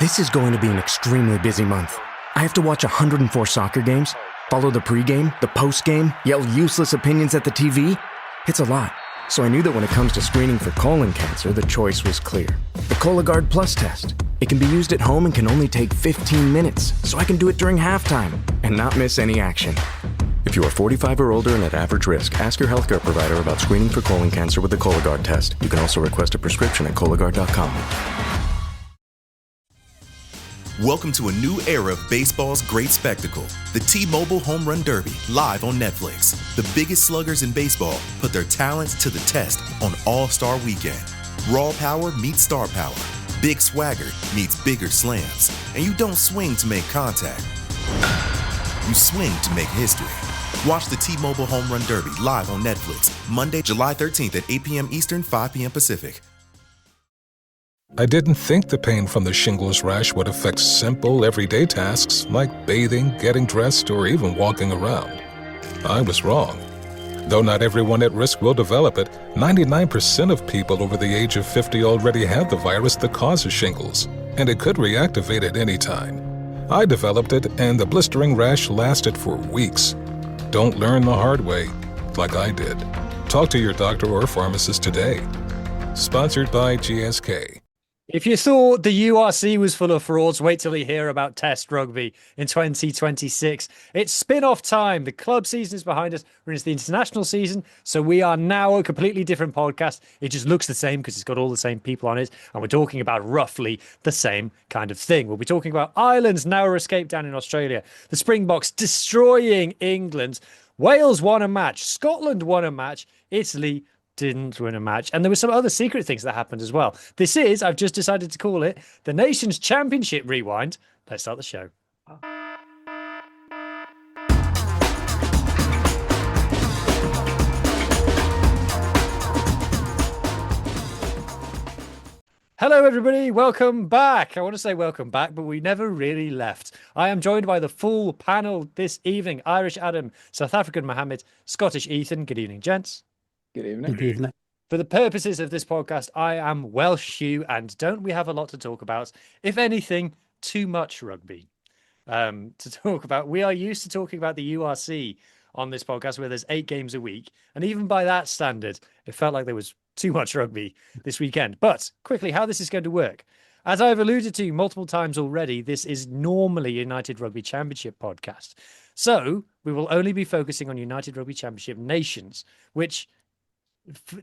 This is going to be an extremely busy month. I have to watch 104 soccer games, follow the pregame, the postgame, yell useless opinions at the TV. It's a lot. So I knew that when it comes to screening for colon cancer, the choice was clear. The Cologuard Plus test. It can be used at home and can only take 15 minutes, so I can do it during halftime and not miss any action. If you are 45 or older and at average risk, ask your healthcare provider about screening for colon cancer with the Cologuard test. You can also request a prescription at Cologuard.com. Welcome to a new era of baseball's great spectacle, the T-Mobile Home Run Derby, live on Netflix. The biggest sluggers in baseball put their talents to the test on All-Star Weekend. Raw power meets star power. Big swagger meets bigger slams. And you don't swing to make contact. You swing to make history. Watch the T-Mobile Home Run Derby live on Netflix, Monday, July 13th at 8 p.m. Eastern, 5 p.m. Pacific. I didn't think the pain from the shingles rash would affect simple, everyday tasks like bathing, getting dressed, or even walking around. I was wrong. Though not everyone at risk will develop it, 99% of people over the age of 50 already have the virus that causes shingles, and it could reactivate at any time. I developed it, and the blistering rash lasted for weeks. Don't learn the hard way, like I did. Talk to your doctor or pharmacist today. Sponsored by GSK. If you thought the URC was full of frauds, wait till you hear about Test Rugby in 2026. It's spin-off time. The club season is behind us. We're into the international season, so we are now a completely different podcast. It just looks the same because it's got all the same people on it, and we're talking about roughly the same kind of thing. We'll be talking about Ireland's narrow escape down in Australia, the Springboks destroying England, Wales won a match, Scotland won a match, Italy didn't win a match. And there were some other secret things that happened as well. This is, I've just decided to call it, the Nations Championship Rewind. Let's start the show. Hello, everybody. Welcome back. I want to say welcome back, but we never really left. I am joined by the full panel this evening. Irish Adam, South African Mohammed, Scottish Ethan. Good evening, gents. Good evening. Good evening. For the purposes of this podcast, I am Welsh Hugh, and don't we have a lot to talk about? If anything, too much rugby to talk about. We are used to talking about the URC on this podcast, where there's 8 games a week. And even by that standard, it felt like there was too much rugby this weekend. But quickly, how this is going to work. As I've alluded to multiple times already, this is normally a United Rugby Championship podcast. So we will only be focusing on United Rugby Championship nations, which,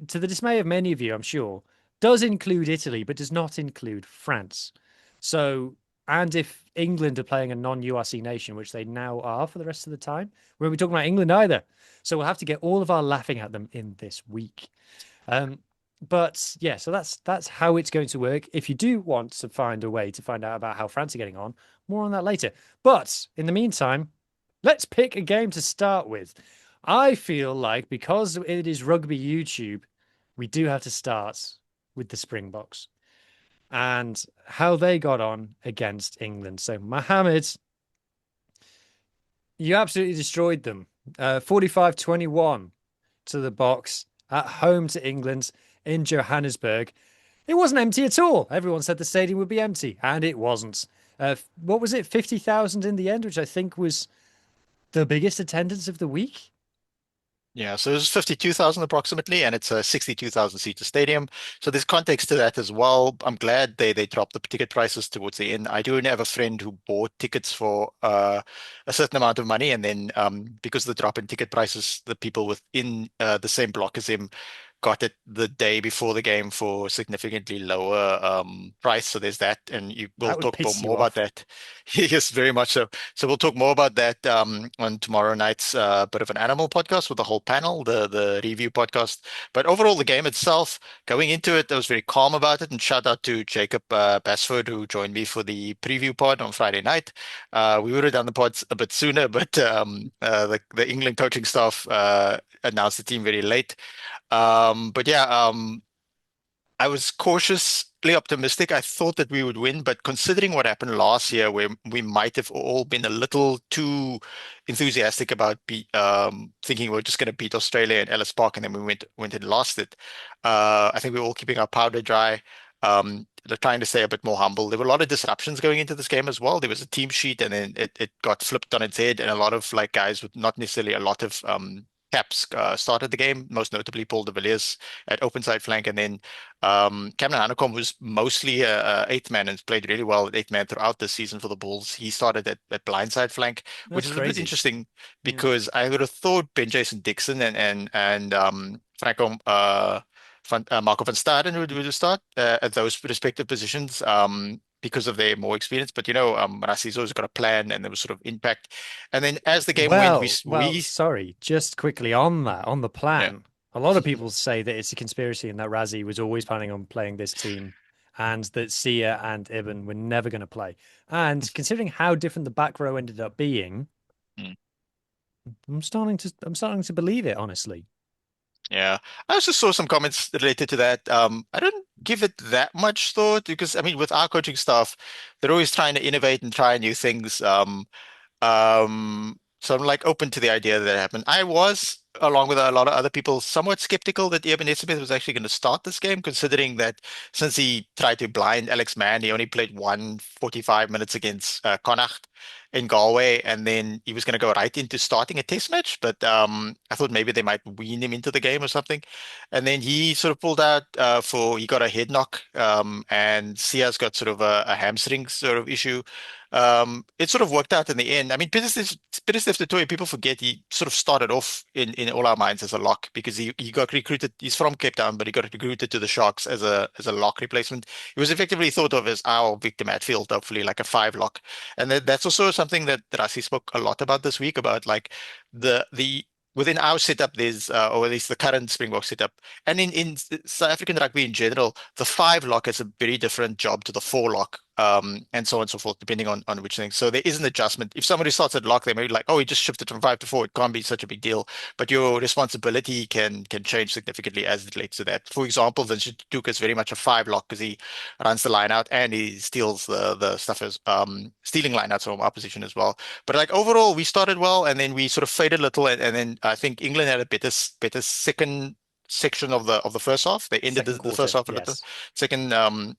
to the dismay of many of you, I'm sure, does include Italy, but does not include France. So, and if England are playing a non-URC nation, which they now are for the rest of the time, we won't be talking about England either. So we'll have to get all of our laughing at them in this week. But yeah, so that's how it's going to work. If you do want to find a way to find out about how France are getting on, more on that later. But in the meantime, let's pick a game to start with. I feel like because it is rugby YouTube, we do have to start with the Springboks and how they got on against England. So, Mohammed, you absolutely destroyed them. 45-21 to the Boks at home to England in Johannesburg. It wasn't empty at all. Everyone said the stadium would be empty, and it wasn't. What was it? 50,000 in the end, which I think was the biggest attendance of the week. Yeah, so it's 52,000 approximately, and it's a 62,000 seater stadium. So there's context to that as well. I'm glad they dropped the ticket prices towards the end. I do have a friend who bought tickets for a certain amount of money, and then because of the drop in ticket prices, the people within the same block as him got it the day before the game for significantly lower price. So there's that, and we'll talk more about that. Yes, very much so. So we'll talk more about that on tomorrow night's bit of an animal podcast with the whole panel, the review podcast. But overall, the game itself, going into it, I was very calm about it. And shout out to Jacob Basford, who joined me for the preview pod on Friday night. We would have done the pods a bit sooner, but the England coaching staff announced the team very late. But yeah, I was cautiously optimistic. I thought that we would win, but considering what happened last year, where we might have all been a little too enthusiastic about thinking we were just going to beat Australia in Ellis Park, and then we went and lost it. I think we were all keeping our powder dry. trying to stay a bit more humble. There were a lot of disruptions going into this game as well. There was a team sheet, and then it got flipped on its head, and a lot of like guys with not necessarily a lot of caps started the game. Most notably, Paul de Villiers at open side flank, and then Cameron Hanekom was mostly a eighth man and played really well at eighth man throughout the season for the Bulls. He started at blindside flank, which That's is a bit crazy. interesting Yeah. because I would have thought Ben Jason Dixon and Franco Marco van Staden would start at those respective positions because of their more experience. But Rassi's always got a plan, and there was sort of impact. And then as the game went, Well, sorry, just quickly on that, on the yeah. plan. A lot of people say that it's a conspiracy and that Razzie was always planning on playing this team and that Sia and Ibn were never going to play. And considering how different the back row ended up being, Mm. I'm starting to believe it, honestly. Yeah, I also saw some comments related to that. I don't give it that much thought because I mean, with our coaching staff, they're always trying to innovate and try new things. So I'm like open to the idea that it happened. I was, along with a lot of other people, somewhat skeptical that Eben Smith was actually going to start this game, considering that since he tried to blind Alex Mann, he only played 145 minutes against Connacht in Galway, and then he was going to go right into starting a test match. But I thought maybe they might wean him into the game or something. And then he sort of pulled out he got a head knock, and Sia's got sort of a hamstring sort of issue. It sort of worked out in the end. I mean, Pieter-Steph du Toit, people forget he sort of started off in all our minds as a lock because he got recruited. He's from Cape Town, but he got recruited to the Sharks as a lock replacement. He was effectively thought of as our Victor Matfield, hopefully like a five lock. And that's also something that Rassi spoke a lot about this week about like the within our setup, there's or at least the current Springbok setup, and in South African rugby in general, the five lock has a very different job to the four lock, and so on and so forth, depending on which thing. So there is an adjustment. If somebody starts at lock, they may be like, oh, he just shifted from five to four. It can't be such a big deal, but your responsibility can change significantly as it relates to that. For example, Vincent Duke is very much a five lock because he runs the line out and he steals the stuff as stealing line outs from our position as well. But like overall, we started well, and then we sort of faded a little, and then I think England had a better second section of the first half. They ended Second the first quarter, half a little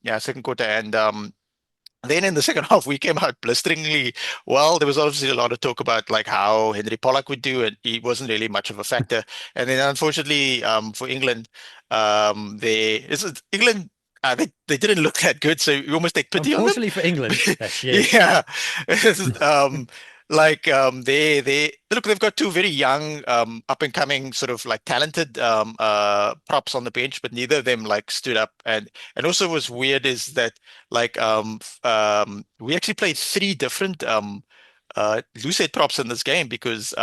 yes. second quarter, and then in the second half we came out blisteringly well. There was obviously a lot of talk about like how Henry Pollack would do, and he wasn't really much of a factor. And then unfortunately for England, England. They didn't look that good, so you almost take pity on them. Unfortunately for England, they're shit. Yeah. They look, they've got two very young up and coming sort of like talented props on the bench, but neither of them like stood up. And also what's weird is that like we actually played three different loosehead props in this game because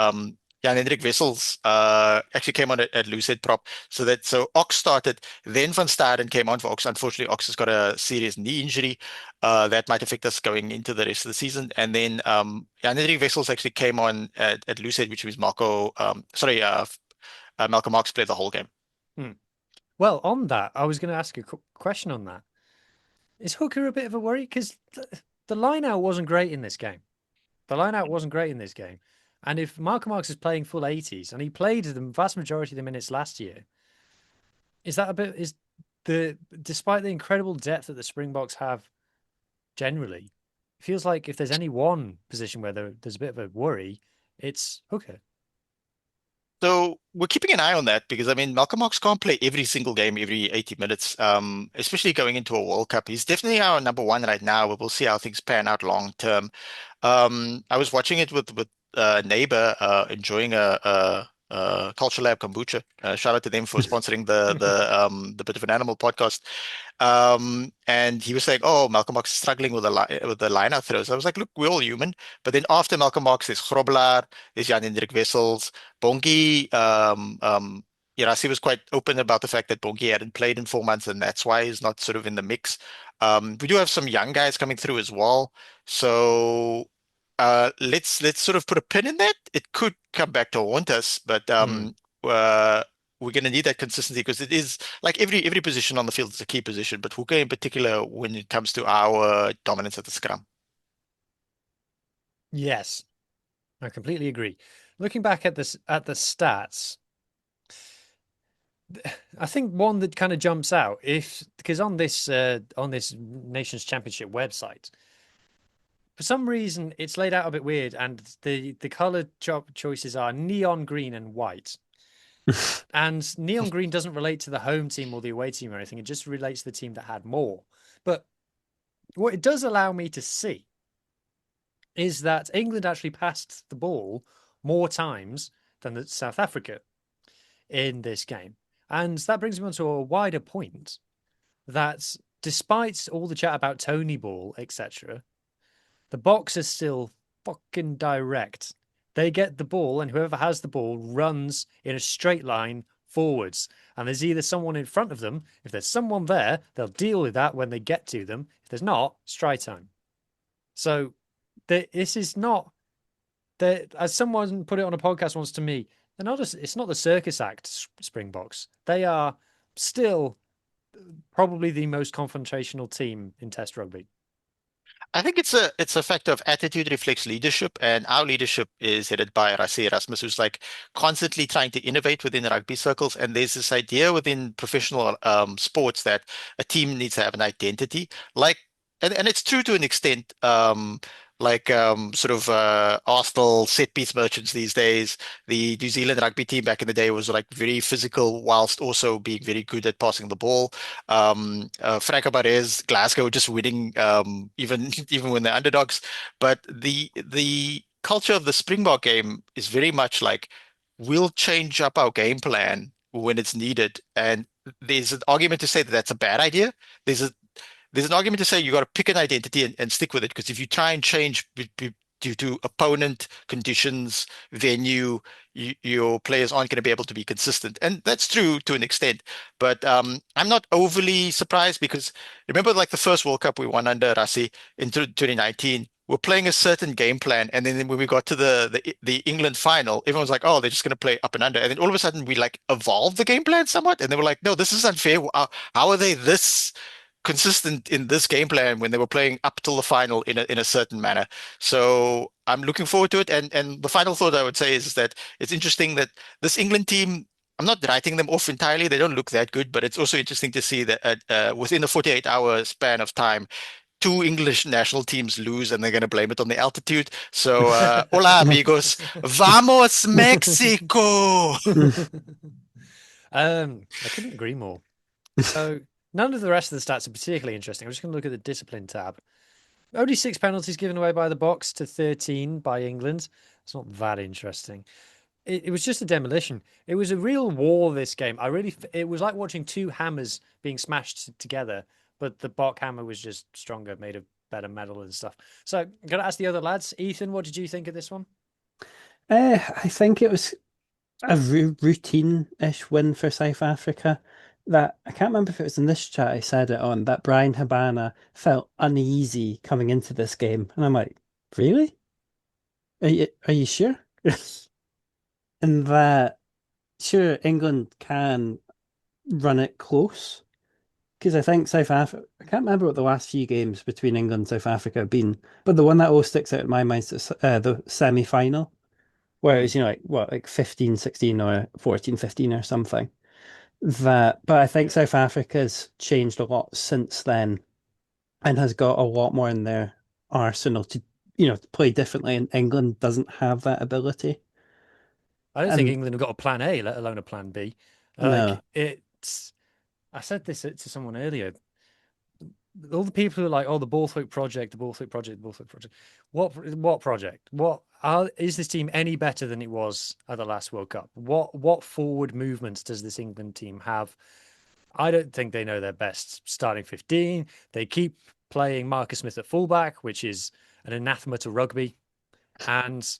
Jan Hendrik Wessels actually came on at loosehead prop. So Ox started, then Van Staden came on for Ox. Unfortunately, Ox has got a serious knee injury that might affect us going into the rest of the season. And then Jan Hendrik Wessels actually came on at loosehead, which was Malcolm Marx played the whole game. Hmm. Well, on that, I was going to ask a question on that. Is Hooker a bit of a worry? Because the line out wasn't great in this game. The line out wasn't great in this game. And if Malcolm Marx is playing full 80s and he played the vast majority of the minutes last year, despite the incredible depth that the Springboks have generally, it feels like if there's any one position where there's a bit of a worry, it's Hooker. So we're keeping an eye on that because I mean Malcolm Marx can't play every single game every 80 minutes, especially going into a World Cup. He's definitely our number one right now, but we'll see how things pan out long term. I was watching it with a neighbor, enjoying a Culture Lab kombucha. Shout out to them for sponsoring the Bit of an Animal podcast. And he was saying, "Oh, Malcolm Marx is struggling with the line out throws." I was like, "Look, we're all human." But then after Malcolm Marx, there's Grobelaar, there's Jan Hendrik Wessels, Bongi. He was quite open about the fact that Bongi hadn't played in 4 months, and that's why he's not sort of in the mix. We do have some young guys coming through as well. So let's sort of put a pin in that. It could come back to haunt us, but we're going to need that consistency because it is like every position on the field is a key position, but Hooker in particular when it comes to our dominance at the scrum. Yes, I completely agree. Looking back at the stats, I think one that kind of jumps out if because on this Nations Championship website, for some reason it's laid out a bit weird, and the color choices are neon green and white. And neon green doesn't relate to the home team or the away team or anything. It just relates to the team that had more. But what it does allow me to see is that England actually passed the ball more times than South Africa in this game. And that brings me on to a wider point that despite all the chat about Tony Ball, etc., the Box is still fucking direct. They get the ball, and whoever has the ball runs in a straight line forwards. And there's either someone in front of them. If there's someone there, they'll deal with that when they get to them. If there's not, strike time. So this is not that, as someone put it on a podcast once to me, they're not it's not the circus act Springboks. They are still probably the most confrontational team in Test rugby. I think it's a fact of attitude reflects leadership, and our leadership is headed by Rassie Erasmus, who's like constantly trying to innovate within the rugby circles. And there's this idea within professional sports that a team needs to have an identity, like, and it's true to an extent. Sort of Arsenal set piece merchants these days. The New Zealand rugby team back in the day was like very physical, whilst also being very good at passing the ball. Franco Barres, Glasgow just winning even even when they're underdogs. But the culture of the Springbok game is very much like we'll change up our game plan when it's needed. And there's an argument to say that that's a bad idea. There's a there's an argument to say you got to pick an identity and stick with it, because if you try and change due to opponent conditions, venue, your players aren't going to be able to be consistent. And that's true to an extent. But I'm not overly surprised, because remember, like the first World Cup we won under Rassie in 2019, we're playing a certain game plan, and then when we got to the England final, everyone was like, "Oh, they're just going to play up and under." And then all of a sudden, we like evolved the game plan somewhat, and they were like, "No, this is unfair. How are they this consistent in this game plan when they were playing up till the final in a certain manner?" So I'm looking forward to it. And the final thought I would say is that it's interesting that this England team, I'm not writing them off entirely. They don't look that good, but it's also interesting to see that within a 48-hour span of time, two English national teams lose, and they're going to blame it on the altitude. So, hola amigos, vamos Mexico. I couldn't agree more. So none of the rest of the stats are particularly interesting. I'm just going to look at the discipline tab. Only 6 penalties given away by the Box to 13 by England. It's not that interesting. It was just a demolition. It was a real war, this game. It was like watching two hammers being smashed together, but the Bok hammer was just stronger, made of better metal and stuff. So I'm going to ask the other lads. Ethan, what did you think of this one? I think it was a routine-ish win for South Africa. That I can't remember if it was in this chat I said it on, that Brian Habana felt uneasy coming into this game, and I'm like, really? Are you sure? And that sure England can run it close, because I think South Africa, I can't remember what the last few games between England and South Africa have been, but the one that always sticks out in my mind is the semi-final, where it was, like 15-16 or 14-15 or something. But I think South Africa's changed a lot since then and has got a lot more in their arsenal to play differently, and England doesn't have that ability. I don't think England have got a plan A, let alone a plan B. No. I said this to someone earlier. All the people who are like, "Oh, the Borthwick project, the Borthwick project, the Borthwick project." What project? Is this team any better than it was at the last World Cup? What forward movements does this England team have? I don't think they know their best starting 15. They keep playing Marcus Smith at fullback, which is an anathema to rugby, and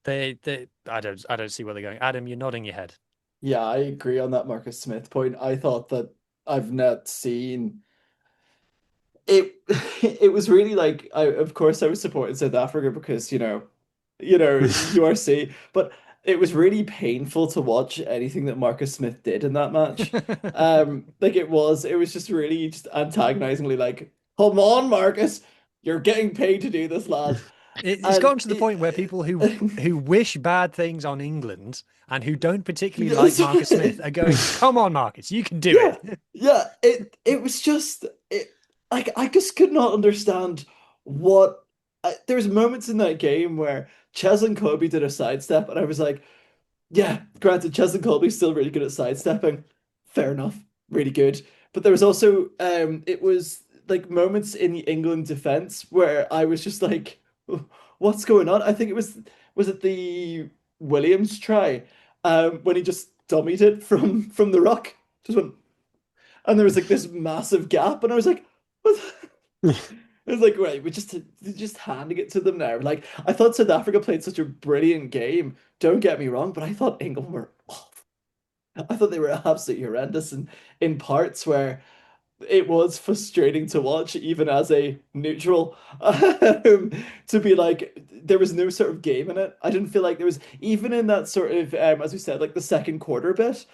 I don't see where they're going. Adam, you're nodding your head. Yeah, I agree on that Marcus Smith point. I thought that I've not seen it. It was really like, of course I was supporting South Africa because URC, but it was really painful to watch anything that Marcus Smith did in that match. Like it was just really just antagonizingly like, come on, Marcus, you're getting paid to do this, lad. It's And gotten to the point where people who wish bad things on England and who don't particularly like Yes. Marcus Smith are going, "Come on, Marcus, you can do Yeah, it." yeah. It was just like I just could not understand what. There's moments in that game where Ches and Kobe did a sidestep, and I was like, yeah, granted, Ches and Kobe's still really good at sidestepping. Fair enough, really good. But there was also it was like moments in the England defense where I was just like, what's going on? I think was it the Williams try when he just dummied it from the ruck, just went, and there was like this massive gap, and I was like, what? It was like, right, we're just handing it to them now. Like, I thought South Africa played such a brilliant game. Don't get me wrong, but I thought England were awful. I thought they were absolutely horrendous in parts where it was frustrating to watch, even as a neutral, to be like, there was no sort of game in it. I didn't feel like there was, even in that sort of, as we said, like the second quarter bit,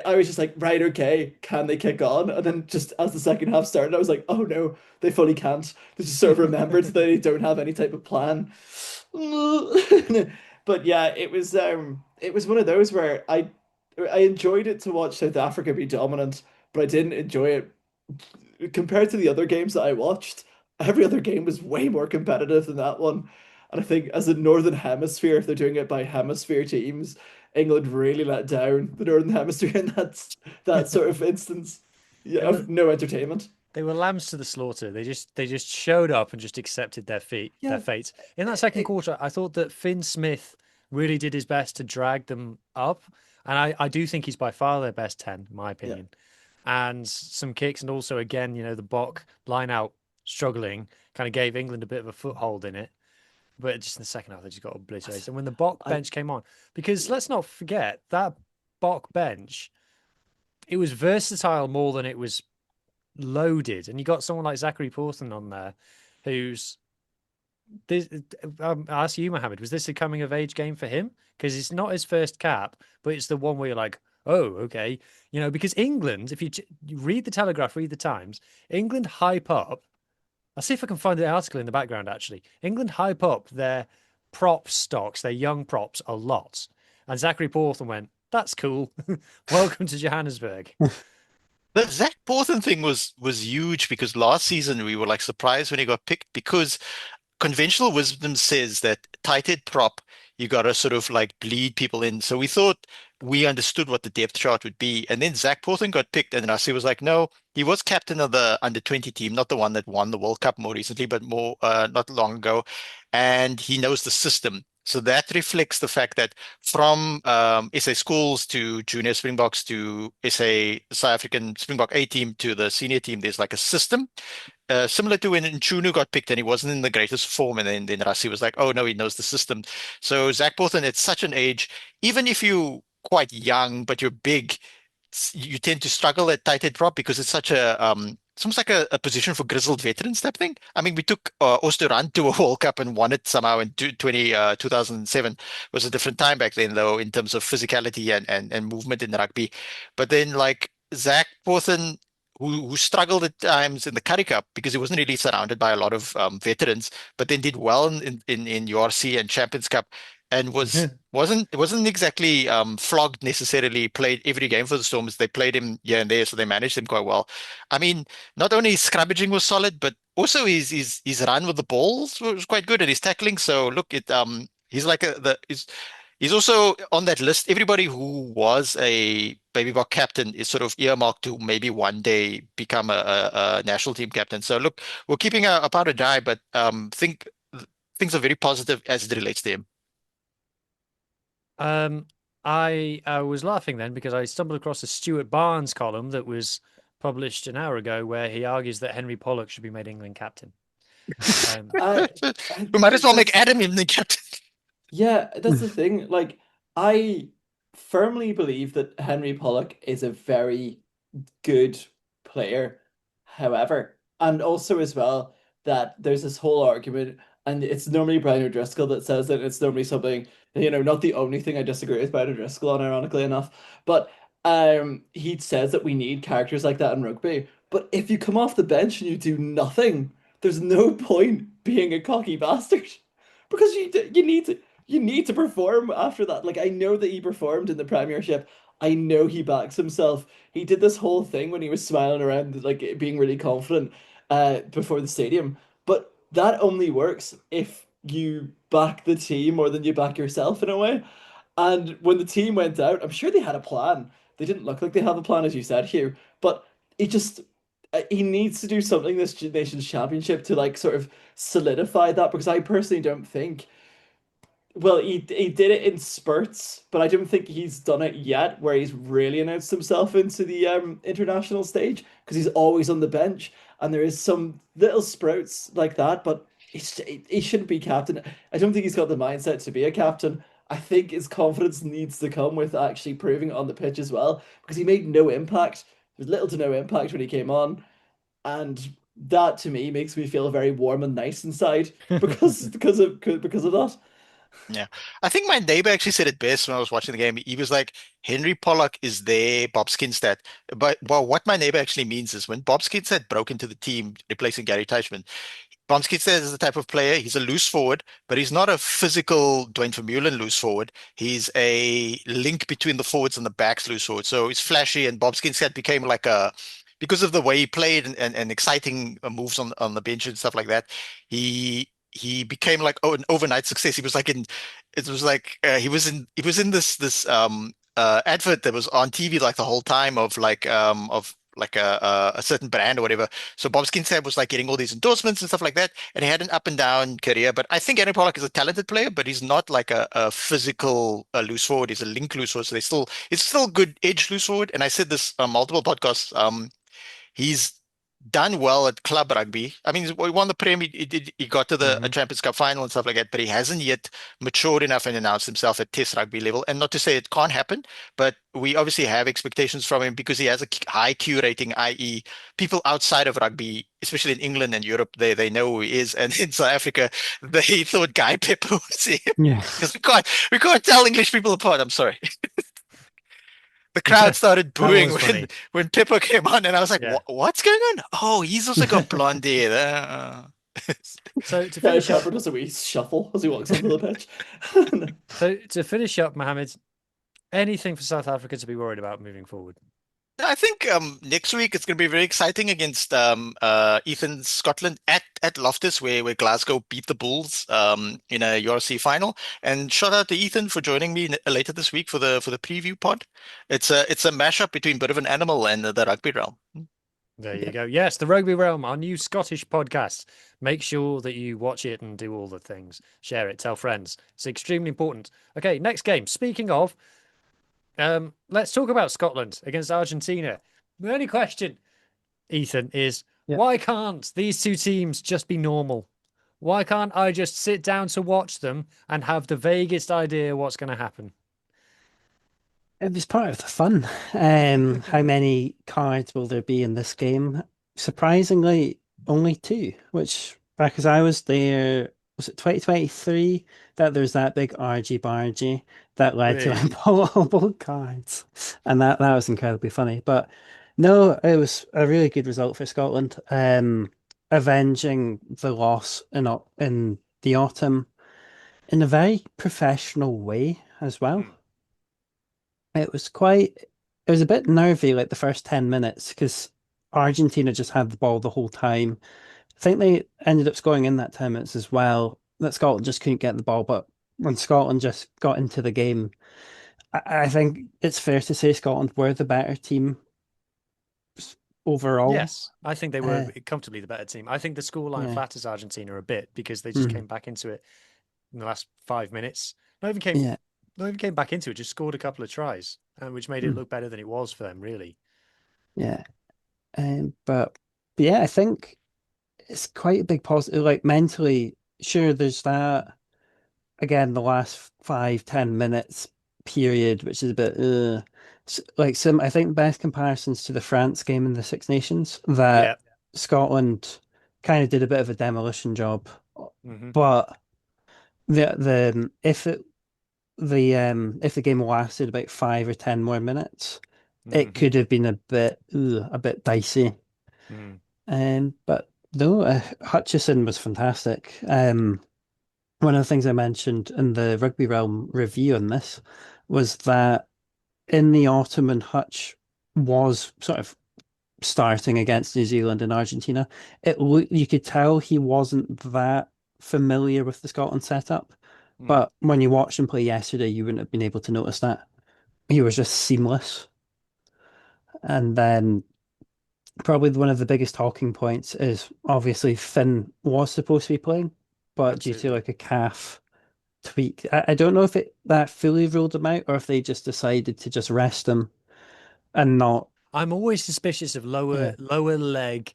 I was just like, right, okay, can they kick on? And then just as the second half started, I was like, oh no, they fully can't. They just sort of remembered that they don't have any type of plan. But yeah, it was one of those where I enjoyed it to watch South Africa be dominant, but I didn't enjoy it compared to the other games that I watched. Every other game was way more competitive than that one. And I think as a Northern Hemisphere, if they're doing it by hemisphere teams, England really let down the Northern Hemisphere in that sort of instance. Yeah, They of were no entertainment. they were lambs to the slaughter. They just showed up and just accepted their Yeah, fate. In that second it, quarter, I thought that Finn Smith really did his best to drag them up, and I do think he's by far their best 10, in my yeah. opinion. And some kicks, and also again, the Bok line out struggling kind of gave England a bit of a foothold in it. But just in the second half, they just got obliterated. And when the Bok I bench came on, because let's not forget that Bok bench, it was versatile more than it was loaded. And you got someone like Zachary Porton on there, who's this. I'll ask you, Mohammed, was this a coming of age game for him? Because it's not his first cap, but it's the one where you're like, oh, okay, because England, if you read the Telegraph, read the Times, England hype up. I'll see if I can find the article in the background, actually. England hype up their prop stocks, their young props, a lot. And Zachary Porton went, that's cool. Welcome to Johannesburg. The Zach Porthan thing was huge because last season we were like surprised when he got picked because conventional wisdom says that tight head prop, you got to sort of like bleed people in. So we thought we understood what the depth chart would be. And then Zach Porthan got picked, and Rassi was like, no, he was captain of the under 20 team, not the one that won the World Cup more recently, but more not long ago. And he knows the system. So that reflects the fact that from SA schools to junior Springboks to SA South African Springbok A team to the senior team, there's like a system similar to when Nchunu got picked and he wasn't in the greatest form, and then Rassi was like, oh no, he knows the system. So Zach Bolton at such an age, even if you quite young but you're big, you tend to struggle at tight head prop because it's such a it's almost like a position for grizzled veterans type thing. I mean, we took Oosterrand to a World Cup and won it somehow in 2007. It was a different time back then, though, in terms of physicality and movement in rugby. But then, like, Zach Porthen, who struggled at times in the Currie Cup because he wasn't really surrounded by a lot of veterans, but then did well in URC and Champions Cup, and wasn't exactly flogged necessarily. Played every game for the Stormers. They played him here and there, so they managed him quite well. I mean, not only his scrummaging was solid, but also his run with the balls was quite good, and his tackling. So look, he's like he's also on that list. Everybody who was a Baby Buck captain is sort of earmarked to maybe one day become a national team captain. So look, we're keeping a powder dry, but think things are very positive as it relates to him. Um, I was laughing then because I stumbled across a Stuart Barnes column that was published an hour ago where he argues that Henry Pollock should be made England captain. I, We might as well make that's Adam him the captain. Yeah, that's the thing. Like, I firmly believe that Henry Pollock is a very good player. However, and also as well that there's this whole argument, and it's normally Brian O'Driscoll that says that it's normally something, not the only thing I disagree with Brian O'Driscoll on, ironically enough, but he says that we need characters like that in rugby. But if you come off the bench and you do nothing, there's no point being a cocky bastard because you need to perform after that. Like I know that he performed in the Premiership. I know he backs himself. He did this whole thing when he was smiling around, like being really confident before the stadium. But that only works if you back the team more than you back yourself in a way. And when the team went out, I'm sure they had a plan. They didn't look like they have a plan, as you said, Hugh. But he just he needs to do something this nation's championship to like sort of solidify that because I personally don't think well, he did it in spurts, but I don't think he's done it yet, where he's really announced himself into the international stage because he's always on the bench, and there is some little sprouts like that, but he shouldn't be captain. I don't think he's got the mindset to be a captain. I think his confidence needs to come with actually proving it on the pitch as well, because he made no impact. There was little to no impact when he came on, and that to me makes me feel very warm and nice inside because of that. Yeah. I think my neighbor actually said it best when I was watching the game. He was like, Henry Pollock is their Bob Skinstad. But well, what my neighbor actually means is when Bob Skinstad broke into the team replacing Gary Teichmann, Bomsky is the type of player. He's a loose forward, but he's not a physical Dwayne Vermeulen loose forward. He's a link between the forwards and the backs loose forward. So he's flashy, and Bomsky became like a because of the way he played and exciting moves on the bench and stuff like that. He became like an overnight success. He was like in it was like he was in this advert that was on TV like the whole time of like a certain brand or whatever. So Bob Skinstad was like getting all these endorsements and stuff like that, and he had an up and down career. But I think Henry Pollock is a talented player, but he's not like a physical loose forward. He's a link loose forward. So it's still good edge loose forward. And I said this on multiple podcasts. He's done well at club rugby. I mean, he won the Prem. He got to the Champions Cup final and stuff like that, but he hasn't yet matured enough and announced himself at Test rugby level. And not to say it can't happen, but we obviously have expectations from him because he has a high Q rating, i.e., people outside of rugby, especially in England and Europe, they know who he is. And in South Africa, they thought Guy Pepper was him Yeah. because we can't tell English people apart. I'm sorry. The crowd started That one booing was funny. when Pippa came on, and I was like, Yeah. "What's going on? Oh, he's also got blonde hair." So to Guy finish up, Pepper does a wee shuffle as he walks onto the pitch. Mohammed, anything for South Africa to be worried about moving forward? I think next week it's going to be very exciting against Ethan Scotland at Loftus, where Glasgow beat the Bulls in a URC final. And shout out to Ethan for joining me later this week for the preview pod. It's a mashup between Bit of an Animal and the rugby realm. There you go. Yes, the Rugby Realm, our new Scottish podcast. Make sure that you watch it and do all the things. Share it, tell friends. It's extremely important. Okay, next game. Speaking of, let's talk about Scotland against Argentina. The only question, Ethan, is Yeah. why can't these two teams just be normal? Why can't I just sit down to watch them and have the vaguest idea what's going to happen? It was part of the fun. How many cards will there be in this game? Surprisingly, only two, which back as I was there, was it 2023 that there was that big argy bargy that led to Really? unpullable cards. And that was incredibly funny. But no, it was a really good result for Scotland. Avenging the loss in the autumn in a very professional way as well. It was a bit nervy like the first 10 minutes because Argentina just had the ball the whole time. I think they ended up scoring in that 10 minutes as well. That Scotland just couldn't get the ball, but when Scotland just got into the game, I think it's fair to say Scotland were the better team overall. Yes, I think they were comfortably the better team. I think the scoreline flatters Argentina a bit because they just came back into it in the last 5 minutes. Not even came back into it, just scored a couple of tries, which made it look better than it was for them, really. Yeah. But yeah, I think it's quite a big positive. Like mentally, sure, there's that again, the last 5-10 minutes period, which is a bit like some I think best comparisons to the France game in the Six Nations that Scotland kind of did a bit of a demolition job. But if the game lasted about 5 or 10 more minutes, it could have been a bit dicey. But No, Hutchison was fantastic. One of the things I mentioned in the Rugby Realm review on this was that in the autumn when Hutch was sort of starting against New Zealand and Argentina, you could tell he wasn't that familiar with the Scotland setup. Hmm. But when you watched him play yesterday, you wouldn't have been able to notice that. He was just seamless. And then probably one of the biggest talking points is obviously Finn was supposed to be playing, but due to Absolutely. like a calf tweak, I don't know if it that fully ruled him out or if they just decided to just rest him and not. I'm always suspicious of Yeah. lower leg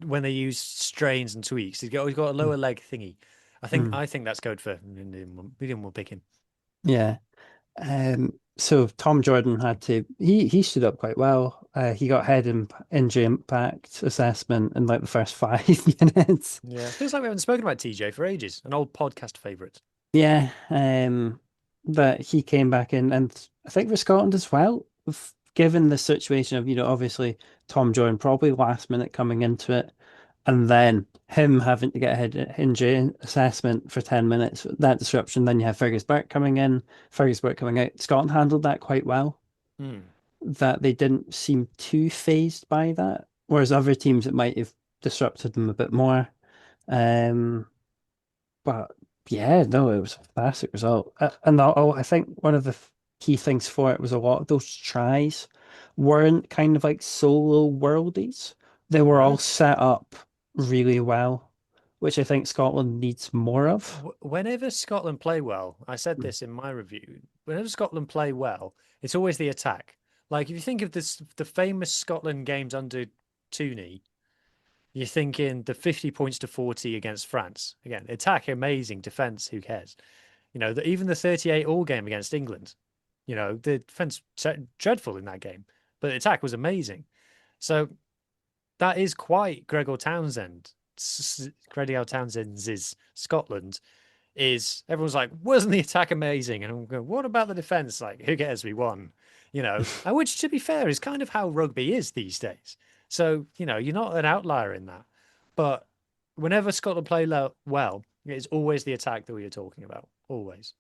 when they use strains and tweaks. He's got a Mm. lower leg thingy. Mm. I think that's code for we didn't want to pick him. Yeah. So Tom Jordan had to he stood up quite well. He got head injury impact assessment in like the first 5 minutes. Yeah, feels like we haven't spoken about TJ for ages. An old podcast favorite. Yeah, but he came back in, and I think for Scotland as well, given the situation of, obviously Tom Jordan probably last minute coming into it, and then him having to get a head injury assessment for 10 minutes, that disruption, then you have Fergus Burke coming in, Fergus Burke coming out. Scotland handled that quite well, Hmm. that they didn't seem too phased by that, whereas other teams it might have disrupted them a bit more. Um, but yeah, no, it was a fantastic result. And I think one of the key things for it was a lot of those tries weren't kind of like solo worldies. They were all No. set up really well, which I think Scotland needs more of. Whenever Scotland play well, I said Mm. this in my review. Whenever Scotland play well, it's always the attack. Like if you think of the famous Scotland games under Tooney, you're thinking the 50 points to 40 against France. Again, attack amazing, defense who cares? Even the 38 all game against England. The defense dreadful in that game, but the attack was amazing. So that is quite Gregor Townsend. Gregor Townsend's Scotland is everyone's like, wasn't the attack amazing? And I'm going, what about the defense? Like, who cares? We won, and which to be fair is kind of how rugby is these days. So, you're not an outlier in that. But whenever Scotland play well, it's always the attack that we are talking about. Always.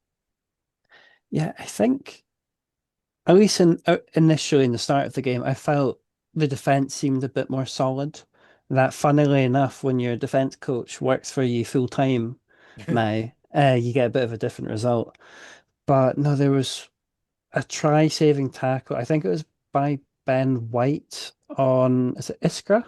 Yeah, I think at least initially in the start of the game, I felt the defense seemed a bit more solid. That funnily enough, when your defense coach works for you full time now, you get a bit of a different result. But no, there was a try saving tackle. I think it was by Ben White on, is it Iskra?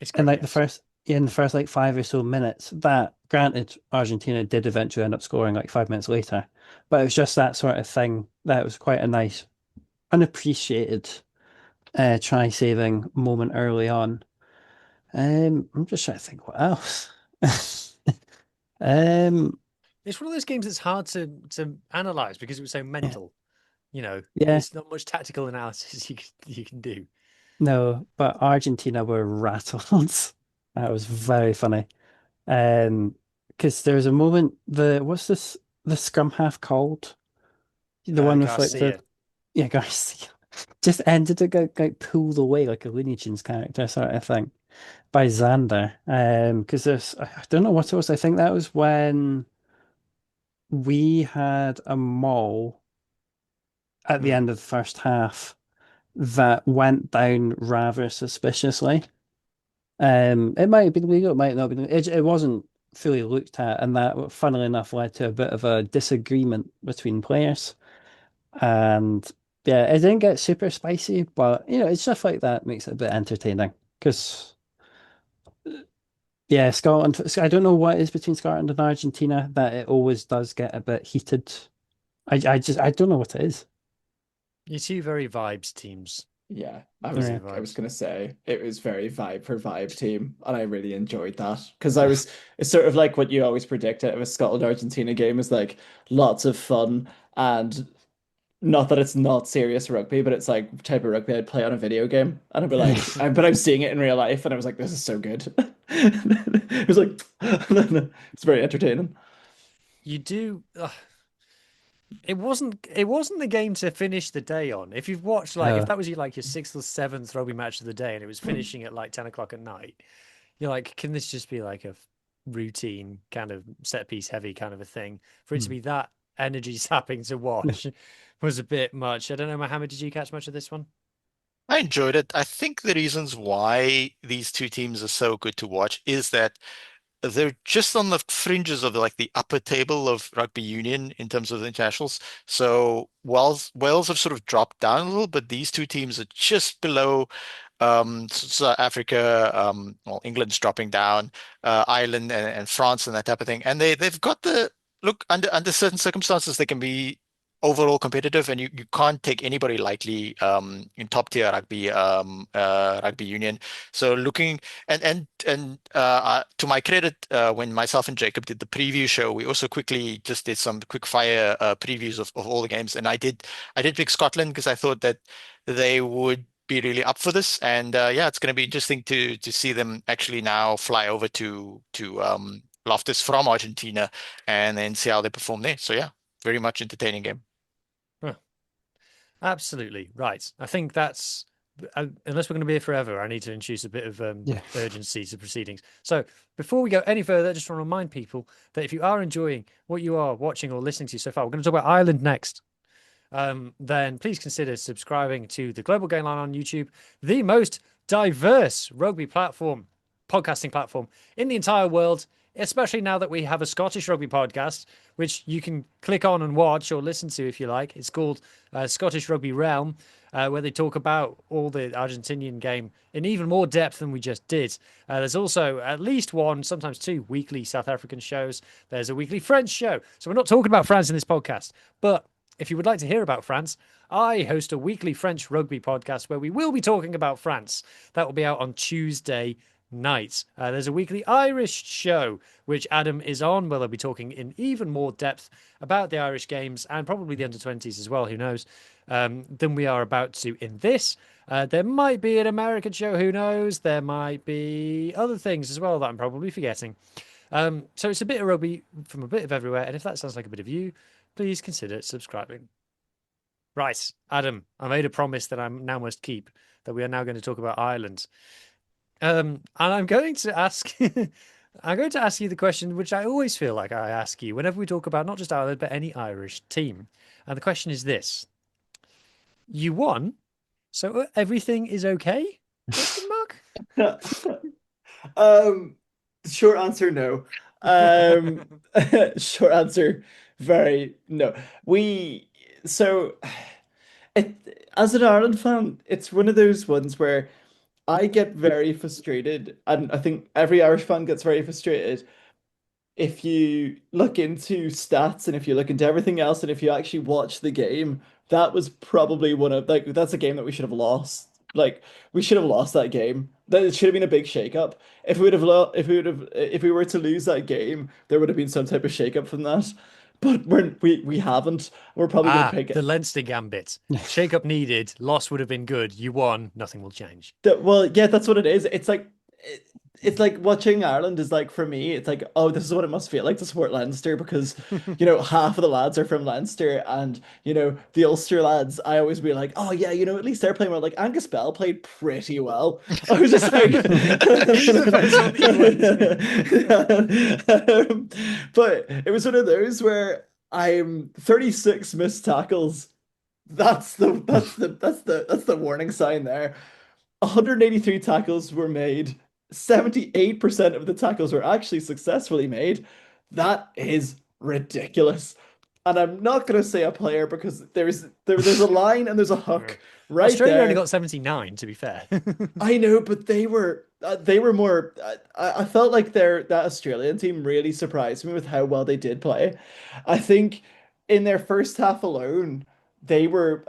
It's In great, like the yes. first in the first like 5 or so minutes. That granted, Argentina did eventually end up scoring like 5 minutes later. But it was just that sort of thing that was quite a nice, unappreciated try saving moment early on. I'm just trying to think what else. um, It's one of those games that's hard to analyze because it was so yeah, mental. yeah, There's not much tactical analysis you can do. no, but Argentina were rattled. That was very funny. Because there's a moment, what's this, the scrum half called? The one with like the, Garcia. yeah, guys, just ended to get pulled away like a Looney Tunes character sort of thing by Xander. Because I don't know what it was. I think that was when we had a maul at the Hmm. end of the first half that went down rather suspiciously. It might have been legal, it might not have been. It wasn't fully looked at, and that, funnily enough, led to a bit of a disagreement between players. And yeah, it didn't get super spicy, but it's stuff like that makes it a bit entertaining. Because yeah, Scotland. I don't know what it is between Scotland and Argentina that it always does get a bit heated. I don't know what it is. You're two very vibes teams. Yeah, Easy Yeah. I was vibes. gonna say it was very vibe for vibe team, and I really enjoyed that because I was it's sort of like what you always predict out of a Scotland Argentina game is like lots of fun and not that it's not serious rugby, but it's like type of rugby I'd play on a video game, and I'd be like, but I'm seeing it in real life, and I was like, this is so good. It was like it's very entertaining. You do. It wasn't the game to finish the day on. If you've watched if No. that was your sixth or seventh rugby match of the day and it was finishing at like 10 o'clock at night, You're like, can this just be like a routine kind of set piece heavy kind of a thing? For it to be that energy sapping to watch was a bit much. I don't know, Mohammed, did you catch much of this one? I enjoyed it. I think the reasons why these two teams are so good to watch is that they're just on the fringes of like the upper table of rugby union in terms of the internationals. So Wales have sort of dropped down a little, but these two teams are just below. South Africa, well, England's dropping down, Ireland and France and that type of thing. And they've got the look under certain circumstances they can be overall competitive, and you can't take anybody lightly in top tier rugby union. So looking and to my credit, when myself and Jacob did the preview show, we also quickly just did some quick fire previews of all the games, and I did pick Scotland because I thought that they would be really up for this, and yeah, it's going to be interesting to see them actually now fly over to Loftus from Argentina, and then see how they perform there. So yeah, very much entertaining game. Huh. Absolutely right. I think that's unless we're going to be here forever, I need to introduce a bit of Yeah. urgency to proceedings. So before we go any further, I just want to remind people that if you are enjoying what you are watching or listening to so far, we're going to talk about Ireland next. Then please consider subscribing to the Global Game Line on YouTube, the most diverse rugby platform, podcasting platform in the entire world, especially now that we have a Scottish rugby podcast, which you can click on and watch or listen to if you like. It's called Scottish Rugby Realm, where they talk about all the Argentinian game in even more depth than we just did. There's also at least one, sometimes two, weekly South African shows. There's a weekly French show. So we're not talking about France in this podcast, but if you would like to hear about France, I host a weekly French rugby podcast where we will be talking about France. That will be out on Tuesday night. There's a weekly Irish show, which Adam is on, where they'll be talking in even more depth about the Irish games and probably the under-20s as well, who knows, than we are about to in this. There might be an American show, who knows? There might be other things as well that I'm probably forgetting. So it's a bit of rugby from a bit of everywhere, and if that sounds like a bit of you, please consider subscribing. Right, Adam, I made a promise that I now must keep, that we are now going to talk about Ireland. And I'm going to ask I'm going to ask you the question which I always feel like I ask you whenever we talk about not just Ireland, but any Irish team. And the question is this. You won, so everything is okay? Question mark? Short answer, no. Short answer, very no. We so as an Ireland fan, it's one of those ones where I get very frustrated, and I think every Irish fan gets very frustrated if you look into stats and if you look into everything else and if you actually watch the game. That was probably one of like that's a game that we should have lost. Like we should have lost that game. That it should have been a big shakeup. If we were to lose that game, there would have been some type of shakeup from that. But we haven't. We're probably gonna pick The it. Leinster Gambit. Shake up needed. Loss would have been good. You won. Nothing will change. Well, yeah, that's what it is. It's like watching Ireland is like for me, it's like, oh, this is what it must feel like to support Leinster because, half of the lads are from Leinster and, the Ulster lads, I always be like, oh yeah, at least they're playing well. Like Angus Bell played pretty well. I was just like, but it was one of those where I'm 36 missed tackles. That's the warning sign there. 183 tackles were made. 78% of the tackles were actually successfully made. That is ridiculous. And I'm not going to say a player because there's a line and there's a hook right Australia there. only got 79, to be fair. I know, but they were more. I felt like that Australian team really surprised me with how well they did play. I think in their first half alone, they were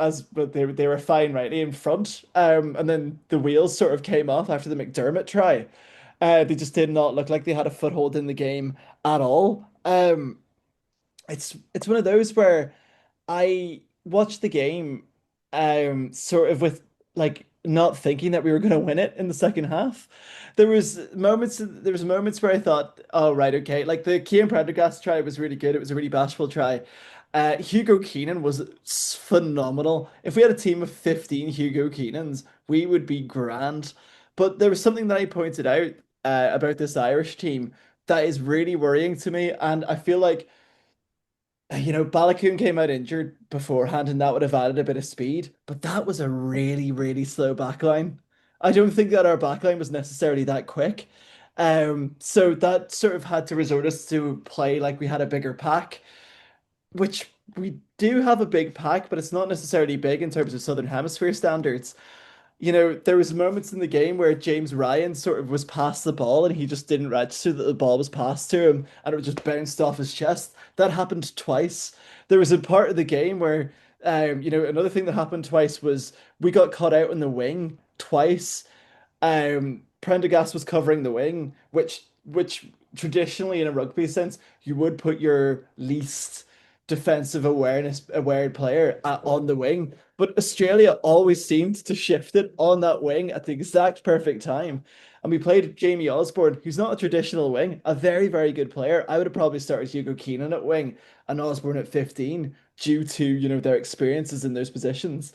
fine right in front. And then the wheels sort of came off after the McDermott try. They just did not look like they had a foothold in the game at all. It's one of those where I watched the game sort of with like not thinking that we were going to win it in the second half. There was moments where I thought, oh right, okay, like the Cian Prendergast try was really good. It was a really bashful try. Hugo Keenan was phenomenal. If we had a team of 15 Hugo Keenans, we would be grand. But there was something that I pointed out about this Irish team that is really worrying to me. And I feel like, Balakoon came out injured beforehand, and that would have added a bit of speed. But that was a really, really slow backline. I don't think that our backline was necessarily that quick. So that sort of had to resort us to play like we had a bigger pack, which we do have a big pack, but it's not necessarily big in terms of Southern Hemisphere standards. There was moments in the game where James Ryan sort of was past the ball and he just didn't register that the ball was passed to him and it just bounced off his chest. That happened twice. There was a part of the game where, another thing that happened twice was we got caught out in the wing twice. Prendergast was covering the wing, which traditionally in a rugby sense you would put your least defensive awareness aware player on the wing. But Australia always seemed to shift it on that wing at the exact perfect time. And we played Jamie Osborne, who's not a traditional wing, a very, very good player. I would have probably started Hugo Keenan at wing and Osborne at 15 due to, their experiences in those positions.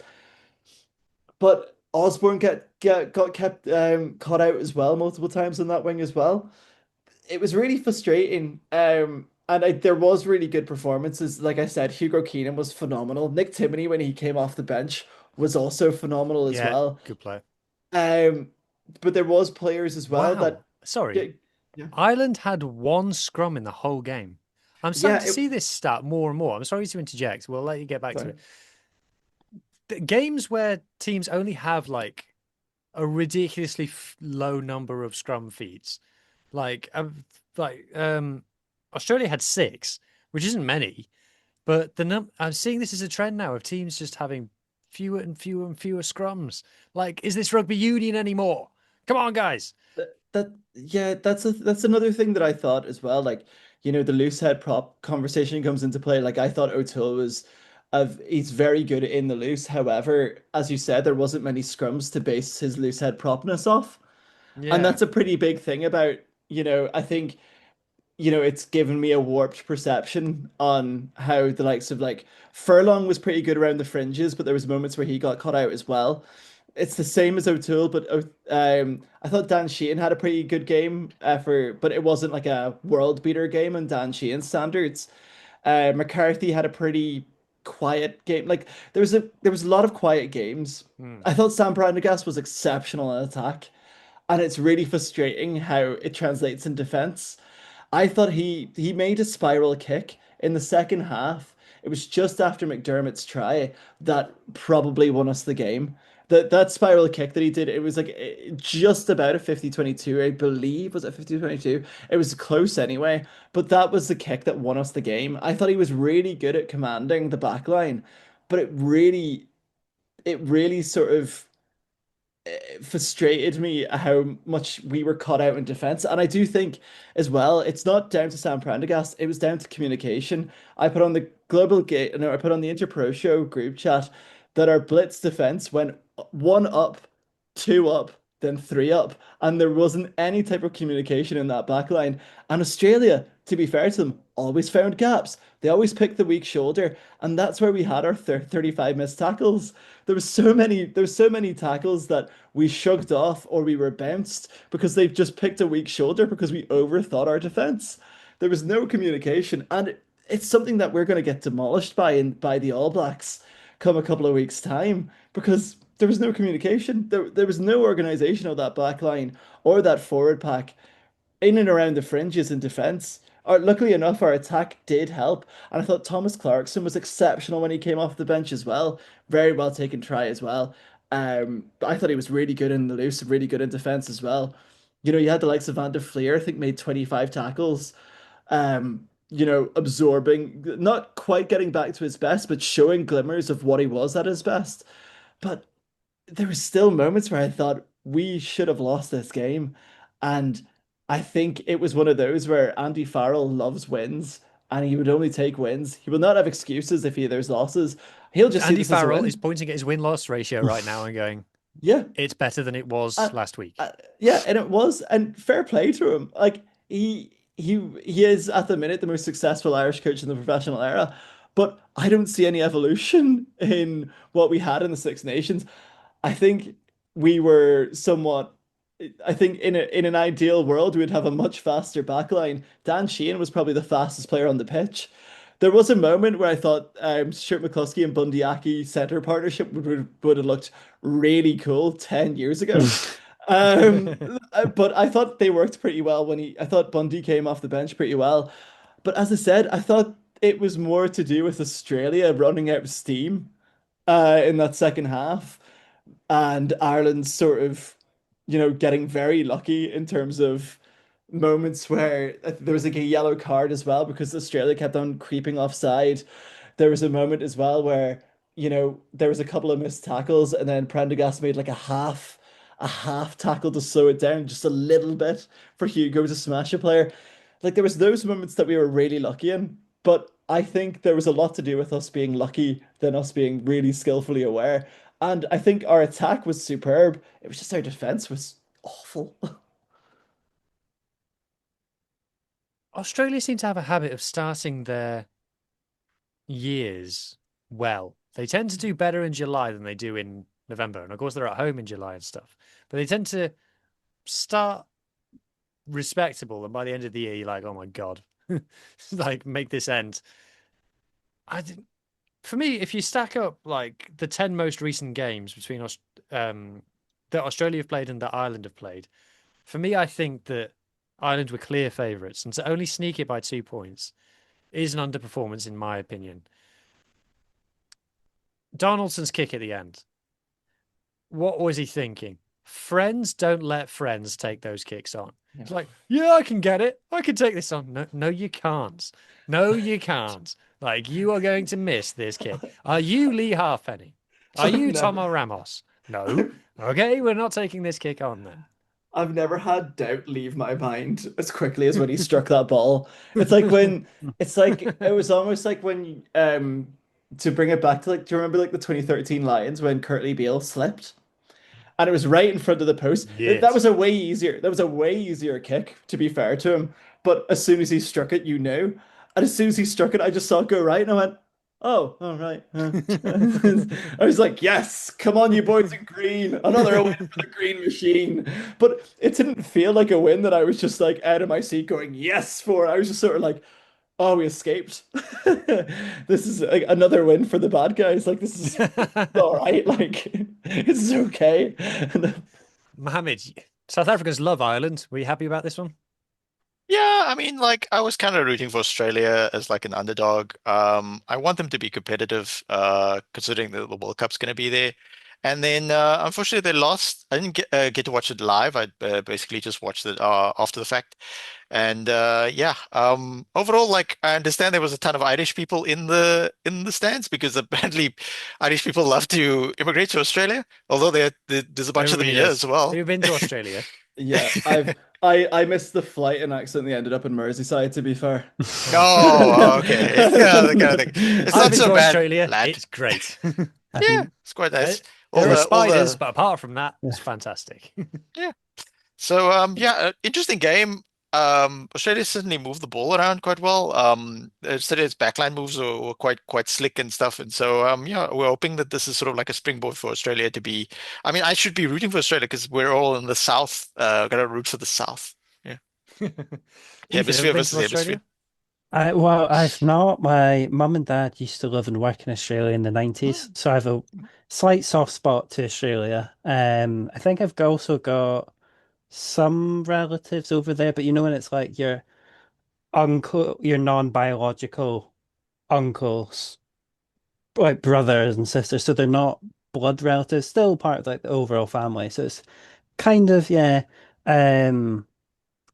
But Osborne got kept caught out as well multiple times on that wing as well. It was really frustrating. There was really good performances. Like I said, Hugo Keenan was phenomenal. Nick Timoney, when he came off the bench, was also phenomenal as Yeah, well. good player. Um, but there was players as well that Wow. Sorry. yeah, yeah, Ireland had one scrum in the whole game. I'm starting yeah. to see this stat more and more. I'm sorry to interject. We'll let you get back to Sorry. it. The games where teams only have like a ridiculously low number of scrum feeds, like Australia had six, which isn't many, but I'm seeing this as a trend now of teams just having fewer and fewer and fewer scrums. Like, is this rugby union anymore? Come on, guys. Yeah, that's another thing that I thought as well. Like, the loose head prop conversation comes into play. Like, I thought O'Toole was of he's very good in the loose. However, as you said, there wasn't many scrums to base his loose head propness off. And Yeah. that's a pretty big thing about, I think, it's given me a warped perception on how the likes of like Furlong was pretty good around the fringes, but there was moments where he got caught out as well. It's the same as O'Toole, but I thought Dan Sheehan had a pretty good game but it wasn't like a world beater game on Dan Sheehan's standards. McCarthy had a pretty quiet game. Like there was a lot of quiet games. Hmm. I thought Sam Prendergast was exceptional in attack, and it's really frustrating how it translates in defense. I thought he made a spiral kick in the second half. It was just after McDermott's try that probably won us the game. That spiral kick that he did, it was like just about a 50-22, I believe. Was it 50-22? It was close anyway, but that was the kick that won us the game. I thought he was really good at commanding the back line, but it really sort of frustrated me how much we were caught out in defense. And I do think as well, it's not down to Sam Prendergast, it was down to communication. I put on the global gate, no, I put on the Interpro Show group chat that our blitz defense went one up, two up, then three up, and there wasn't any type of communication in that back line. And Australia, to be fair to them, always found gaps. They always picked the weak shoulder, and that's where we had our 35 missed tackles. There was so many tackles that we shrugged off or we were bounced because they've just picked a weak shoulder because we overthought our defense. There was no communication, and it's something that we're going to get demolished by the All Blacks come a couple of weeks' time because there was no communication. There was no organization of that back line or that forward pack in and around the fringes in defence. Luckily enough, our attack did help, and I thought Thomas Clarkson was exceptional when he came off the bench as well. Very well taken try as well. I thought he was really good in the loose, really good in defence as well. You had the likes of Van der Fleer, I think made 25 tackles. Absorbing, not quite getting back to his best, but showing glimmers of what he was at his best. But there were still moments where I thought we should have lost this game. And I think it was one of those where Andy Farrell loves wins and he would only take wins. He will not have excuses if there's losses. He'll just see Andy this as a Farrell is win. pointing at his win-loss ratio right now and going, Yeah. it's better than it was Uh, last week. yeah, and it was, and fair play to him. Like he is at the minute the most successful Irish coach in the professional era, but I don't see any evolution in what we had in the Six Nations. I think we were somewhat I think in an ideal world we'd have a much faster backline. Dan Sheehan was probably the fastest player on the pitch. There was a moment where I thought Stuart McCluskey and Bundy Aki center partnership would have looked really cool 10 years ago. Um, but I thought they worked pretty well I thought Bundy came off the bench pretty well. But as I said, I thought it was more to do with Australia running out of steam in that second half and Ireland sort of, getting very lucky in terms of moments where there was like a yellow card as well because Australia kept on creeping offside. There was a moment as well where, there was a couple of missed tackles and then Prendergast made like a half tackle to slow it down just a little bit for Hugo to smash a player. Like there was those moments that we were really lucky in, but I think there was a lot to do with us being lucky than us being really skillfully aware. And I think our attack was superb. It was just our defense was awful. Australia seem to have a habit of starting their years well. They tend to do better in July than they do in November. And of course, they're at home in July and stuff. But they tend to start respectable. And by the end of the year, you're like, oh my God, like make this end. For me, if you stack up like the 10 most recent games between that Australia have played and that Ireland have played, for me, I think that Ireland were clear favourites. And to only sneak it by 2 points is an underperformance, in my opinion. Donaldson's kick at the end. What was he thinking? Friends don't let friends take those kicks on. Yeah. It's like, yeah, I can get it. I can take this on. No, no, you can't. No, you can't. Like, you are going to miss this kick. Are you Lee Halfpenny? Are you No. Tomo Ramos? No. Okay, we're not taking this kick on then. I've never had doubt leave my mind as quickly as when he struck that ball. It was almost like when to bring it back to like do you remember like the 2013 Lions when Curtly Beale slipped? And it was right in front of the post. That Yes. was a way easier. That was a way easier kick, to be fair to him. But as soon as he struck it, you knew. And as soon as he struck it, I just saw it go right, and I went, "Oh, all right." I was like, "Yes, come on, you boys in green! Another win for the green machine." But it didn't feel like a win that I was just like out of my seat going, "Yes!" for. I was just sort of like, "Oh, we escaped. This is like another win for the bad guys. Like this is all right. Like this is okay." Mohammed, South Africans love Ireland. Were you happy about this one? Yeah, I mean, like I was kind of rooting for Australia as like an underdog. I want them to be competitive, considering the World Cup's going to be there. And then, unfortunately, they lost. I didn't get to watch it live. I basically just watched it after the fact. And yeah, overall, like I understand there was a ton of Irish people in the stands because apparently Irish people love to immigrate to Australia. Although there's a bunch of them Everybody here does. as well. Have you been to Australia? Yeah, I missed the flight and accidentally ended up in Merseyside, to be fair. Oh, okay. Yeah, the kind of thing. It's I've not been so to bad, Australia. lad. It's great. Have Yeah, you? it's quite There nice. All there are all spiders, but apart from that, it's fantastic. yeah. So yeah, interesting game. Australia certainly moved the ball around quite well. Australia's backline moves were quite slick and stuff. And so yeah, we're hoping that this is sort of like a springboard for Australia to be. I mean, I should be rooting for Australia because we're all in the south. Gotta root for the south. Yeah. Ethan, have you Hemisphere been to versus hemisphere. Australia? I've not. My mum and dad used to live and work in Australia in the 90s, so I have a slight soft spot to Australia. I think I've also got some relatives over there, but you know when it's like your uncle, your non-biological uncles, like brothers and sisters, so they're not blood relatives, still part of like the overall family. So it's kind of yeah. Um,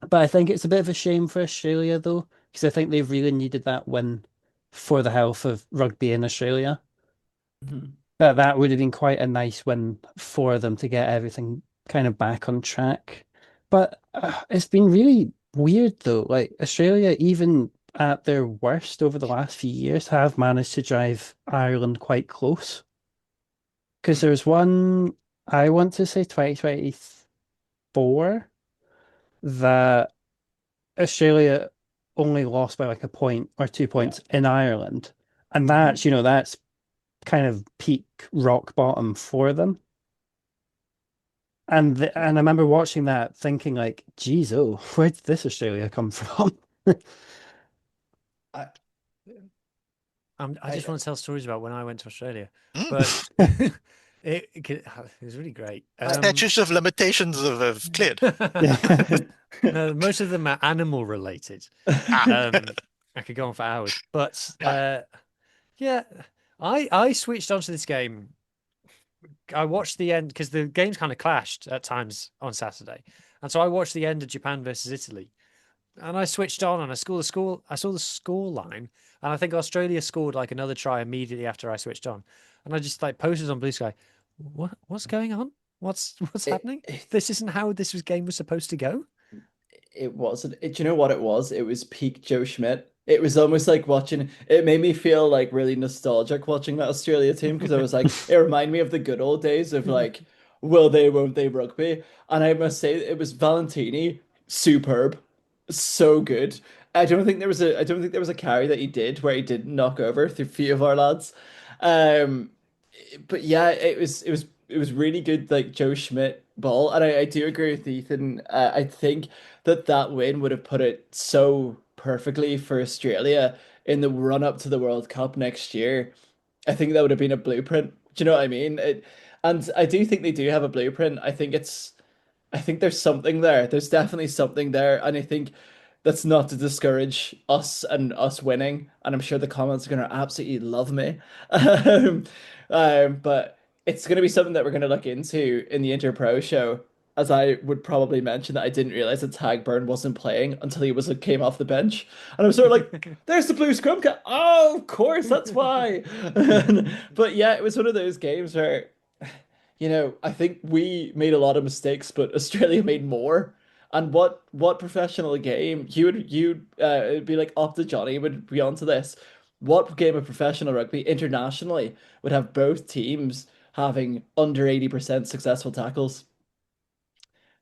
but I think it's a bit of a shame for Australia though, because I think they really needed that win for the health of rugby in Australia. Mhm. That would have been quite a nice win for them to get everything kind of back on track. But it's been really weird though. Like Australia, even at their worst over the last few years, have managed to drive Ireland quite close. Because there's one, I want to say 2024, that Australia only lost by like a point or two Yeah. points in Ireland. And Mhm. that's kind of peak rock bottom for them. And I remember watching that thinking like, geez, oh, where did this Australia come from? I, I I, just want to tell stories about when I went to Australia, Mm. but it was really great. Statutes of limitations have cleared. Yeah. No, most of them are animal related. Ah, I could go on for hours, but I, yeah, I switched onto this game. I watched the end because the games kind of clashed at times on Saturday, and so I watched the end of Japan versus Italy, and I switched on and I saw the score line, and I think Australia scored like another try immediately after I switched on, and I just like posted on Blue Sky, what's going on? What's it, happening? it, This isn't how game was supposed to go. it wasn't. Do you know what it was? It was peak Joe Schmidt. It was almost like watching. It made me feel like really nostalgic watching that Australia team because I was like, it reminded me of the good old days of like, will they, won't they rugby. And I must say, it was Valentini, superb, so good. I don't think there was a carry that he did where he didn't knock over through few of our lads. Um, but yeah, it was really good, like Joe Schmidt ball, and I do agree with Ethan. I think that win would have put it so perfectly for Australia in the run up to the World Cup next year. I think that would have been a blueprint. Do you know what I mean? And I do think they do have a blueprint. I think there's something there. There's definitely something there, and I think that's not to discourage us and us winning. And I'm sure the comments are going to absolutely love me. Um, but it's going to be something that we're going to look into in the Interpro show. As I would probably mention that I didn't realize that Tagburn wasn't playing until he was came off the bench, and I was sort of like, "There's the blue scrum cap." Oh, of course, that's why. But yeah, it was one of those games where I think we made a lot of mistakes, but Australia made more. And what professional game it'd be like up to Johnny would be onto this. What game of professional rugby internationally would have both teams having under 80% successful tackles?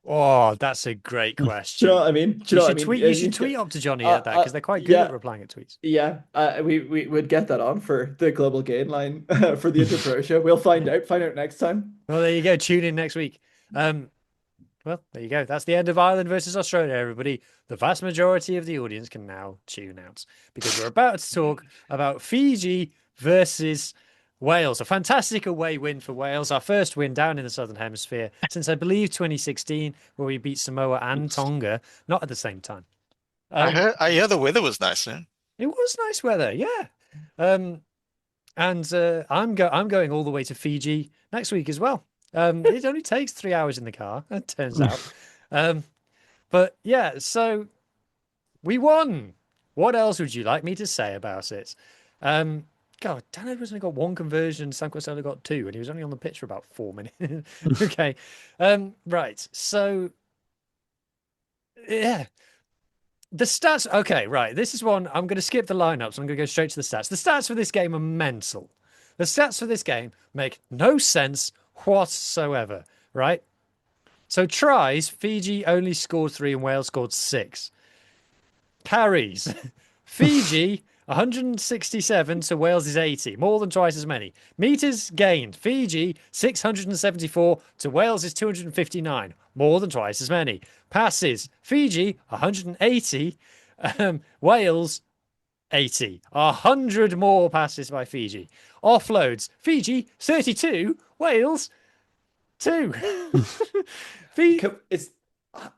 Oh, that's a great Do you know question. what I mean? Do you know what I mean? You should tweet up to Johnny at that because they're quite good at Yeah, replying at tweets. yeah. We would get that on for the global gain line for the Interpro show. We'll find out next time. Well, there you go. Tune in next week. Well, there you go. That's the end of Ireland versus Australia, everybody. The vast majority of the audience can now tune out because we're about to talk about Fiji versus Wales. A fantastic away win for Wales. Our first win down in the Southern Hemisphere since, I believe, 2016, where we beat Samoa and Tonga, not at the same time. I hear the weather was nice, man. It was nice weather, yeah. And I'm going all the way to Fiji next week as well. It only takes 3 hours in the car, it turns out. But yeah, so we won. What else would you like me to say about it? God, Dan Edwards only got one conversion. Sam Costello got two, and he was only on the pitch for about 4 minutes. Okay, right. So yeah, the stats. Okay, right. This is one. I'm going to skip the lineups. I'm going to go straight to the stats. The stats for this game are mental. The stats for this game make no sense whatsoever, right? So tries, Fiji only scored 3 and Wales scored 6. Carries, Fiji 167 to Wales is 80, more than twice as many. Meters gained, Fiji 674 to Wales is 259, more than twice as many. Passes, Fiji 180, Wales 80, 100 more passes by Fiji. Offloads, Fiji 32, Wales 2.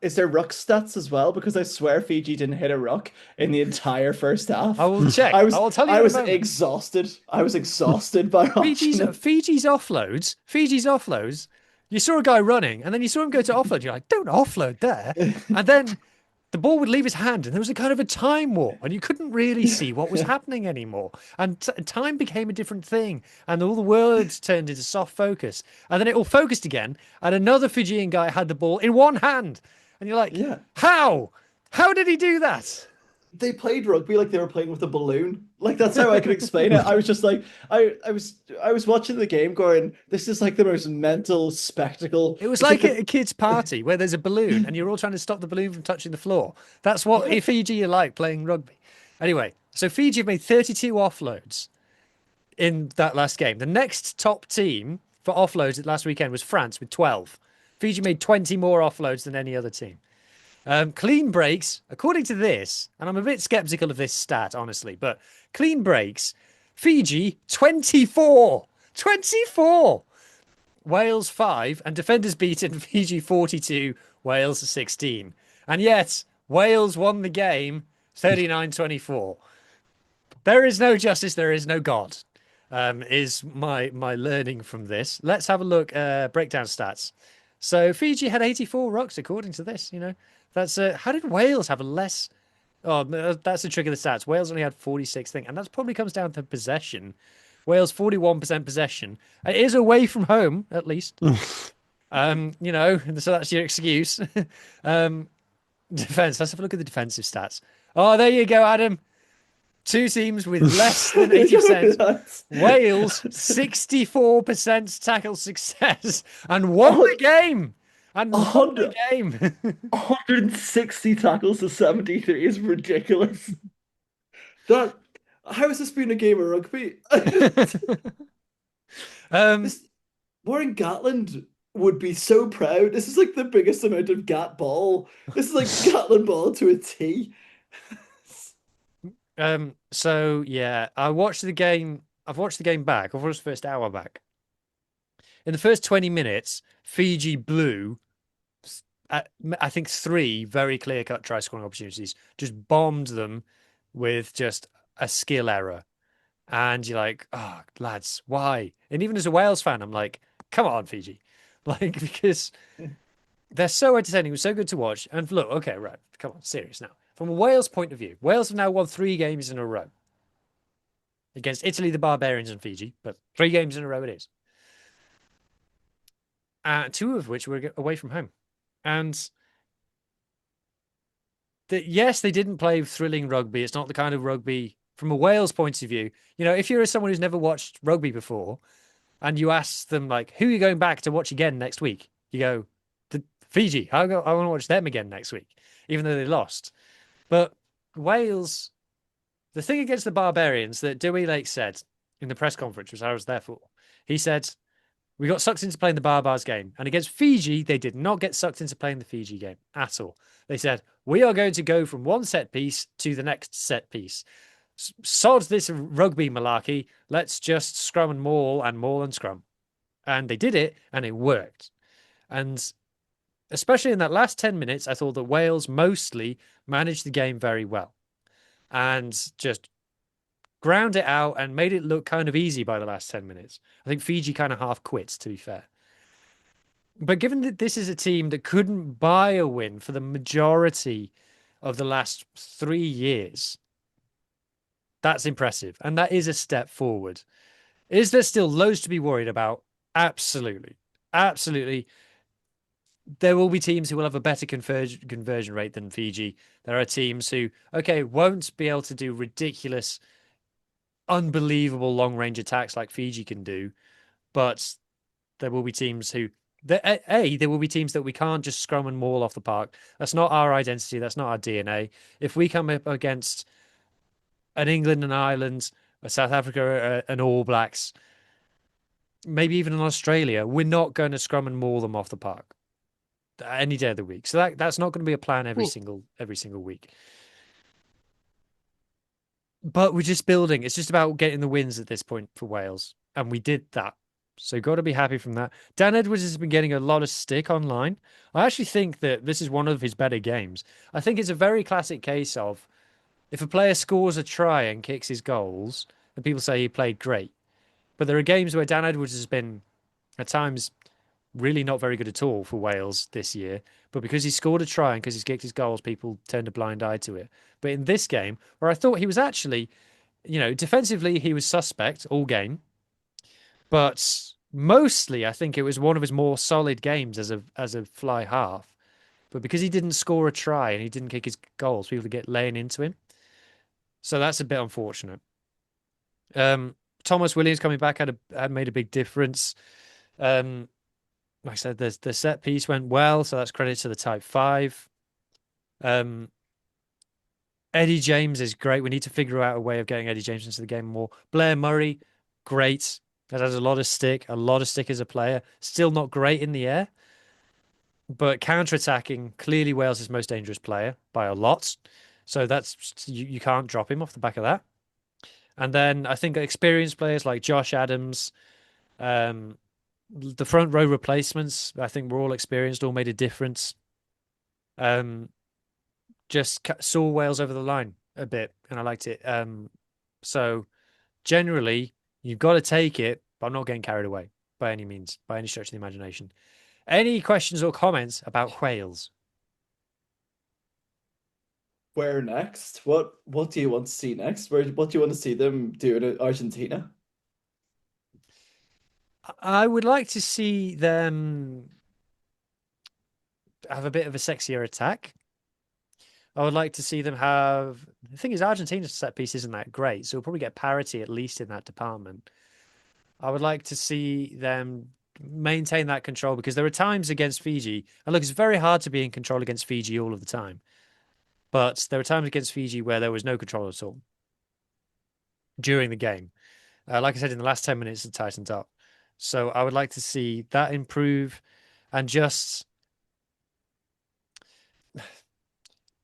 Is there ruck stats as well? Because I swear Fiji didn't hit a ruck in the entire first half. I will check. I will tell you I in a was moment. exhausted. I was exhausted by Fiji's watching it. Fiji's offloads. You saw a guy running, and then you saw him go to offload. You're like, don't offload there. And then the ball would leave his hand, and there was a kind of a time warp, and you couldn't really see what was happening anymore. And time became a different thing, and all the words turned into soft focus. And then it all focused again, and another Fijian guy had the ball in one hand. And you're like, Yeah. how? How did he do that? They played rugby like they were playing with a balloon. Like that's how I could explain it. I was just like, I was watching the game going, this is like the most mental spectacle. It was It's like the- a kid's party where there's a balloon and you're all trying to stop the balloon from touching the floor. That's what Fiji are like playing rugby. Anyway, so Fiji have made 32 offloads in that last game. The next top team for offloads last weekend was France with 12. Fiji made 20 more offloads than any other team. Clean breaks, according to this, and I'm a bit skeptical of this stat, honestly, but clean breaks, Fiji 24. 24! Wales 5, and defenders beaten Fiji 42, Wales 16. And yet, Wales won the game 39-24. There is no justice, there is no God, is my learning from this. Let's have a look, breakdown stats. So Fiji had 84 rucks, according to this, That's how did Wales have a less? Oh, that's the trick of the stats. Wales only had 46 things, and that probably comes down to possession. Wales 41% possession. It is away from home, at least. So that's your excuse. Defense. Let's have a look at the defensive stats. Oh, there you go, Adam. Two teams with less than 80%. Wales 64% tackle success and won the game. And won the game. 160 tackles to 73 is ridiculous. How has this been a game of rugby? Warren Gatland would be so proud. This is like the biggest amount of Gat ball. This is like Gatland ball to a T. So yeah, I watched the game. I've watched the game back. I've watched the first hour back. In the first 20 minutes, Fiji blew, I think, 3 very clear-cut try-scoring opportunities. Just bombed them with just a skill error. And you're like, oh, lads, why? And even as a Wales fan, I'm like, come on, Fiji. Because they're so entertaining. It was so good to watch. And look, okay, right, come on, serious now. From a Wales point of view, Wales have now won 3 games in a row. Against Italy, the Barbarians, and Fiji. But 3 games in a row it is. 2 of which were away from home. And yes, they didn't play thrilling rugby. It's not the kind of rugby, from a Wales point of view. If you're someone who's never watched rugby before, and you ask them, like, who are you going back to watch again next week? You go, Fiji. I want to watch them again next week, even though they lost. But Wales, the thing against the Barbarians that Dewey Lake said in the press conference, which I was there for, he said, we got sucked into playing the Barbars game. And against Fiji, they did not get sucked into playing the Fiji game at all. They said, we are going to go from one set piece to the next set piece. Sod this rugby malarkey. Let's just scrum and maul and scrum. And they did it, and it worked. And especially in that last 10 minutes, I thought that Wales mostly managed the game very well. And just ground it out and made it look kind of easy by the last 10 minutes. I think Fiji kind of half quits, to be fair. But given that this is a team that couldn't buy a win for the majority of the last 3 years, that's impressive. And that is a step forward. Is there still loads to be worried about? Absolutely. Absolutely. There will be teams who will have a better conversion rate than Fiji. There are teams who, won't be able to do ridiculous, unbelievable long-range attacks like Fiji can do. But there will be teams who... there will be teams that we can't just scrum and maul off the park. That's not our identity. That's not our DNA. If we come up against an England and Ireland, a South Africa, an All Blacks, maybe even an Australia, we're not going to scrum and maul them off the park any day of the week. So that's not going to be a plan every single week. But we're just building. It's just about getting the wins at this point for Wales, and we did that. So got to be happy from that. Dan Edwards has been getting a lot of stick online. I actually think that this is one of his better games. I think it's a very classic case of if a player scores a try and kicks his goals, then people say he played great. But there are games where Dan Edwards has been, at times, really not very good at all for Wales this year. But because he scored a try and because he's kicked his goals, people turned a blind eye to it. But in this game, where I thought he was actually, defensively, he was suspect all game. But mostly, I think it was one of his more solid games as a fly half. But because he didn't score a try and he didn't kick his goals, people get laying into him. So that's a bit unfortunate. Thomas Williams coming back had made a big difference. Like I said, the set piece went well, so that's credit to the type 5. Eddie James is great. We need to figure out a way of getting Eddie James into the game more. Blair Murray, great. That has a lot of stick as a player. Still not great in the air. But counter-attacking, clearly Wales' most dangerous player by a lot. So you can't drop him off the back of that. And then I think experienced players like Josh Adams, um, the front row replacements, I think were all experienced, all made a difference. Just saw Wales over the line a bit, and I liked it. So generally, you've got to take it, but I'm not getting carried away by any means, by any stretch of the imagination. Any questions or comments about Wales? Where next? What do you want to see next? What do you want to see them do in Argentina? I would like to see them have a bit of a sexier attack. I would like to see them have. The thing is, Argentina's set piece isn't that great, so we'll probably get parity at least in that department. I would like to see them maintain that control because there are times against Fiji, and look, it's very hard to be in control against Fiji all of the time. But there were times against Fiji where there was no control at all during the game. Like I said, in the last 10 minutes, it tightened up. So I would like to see that improve and just.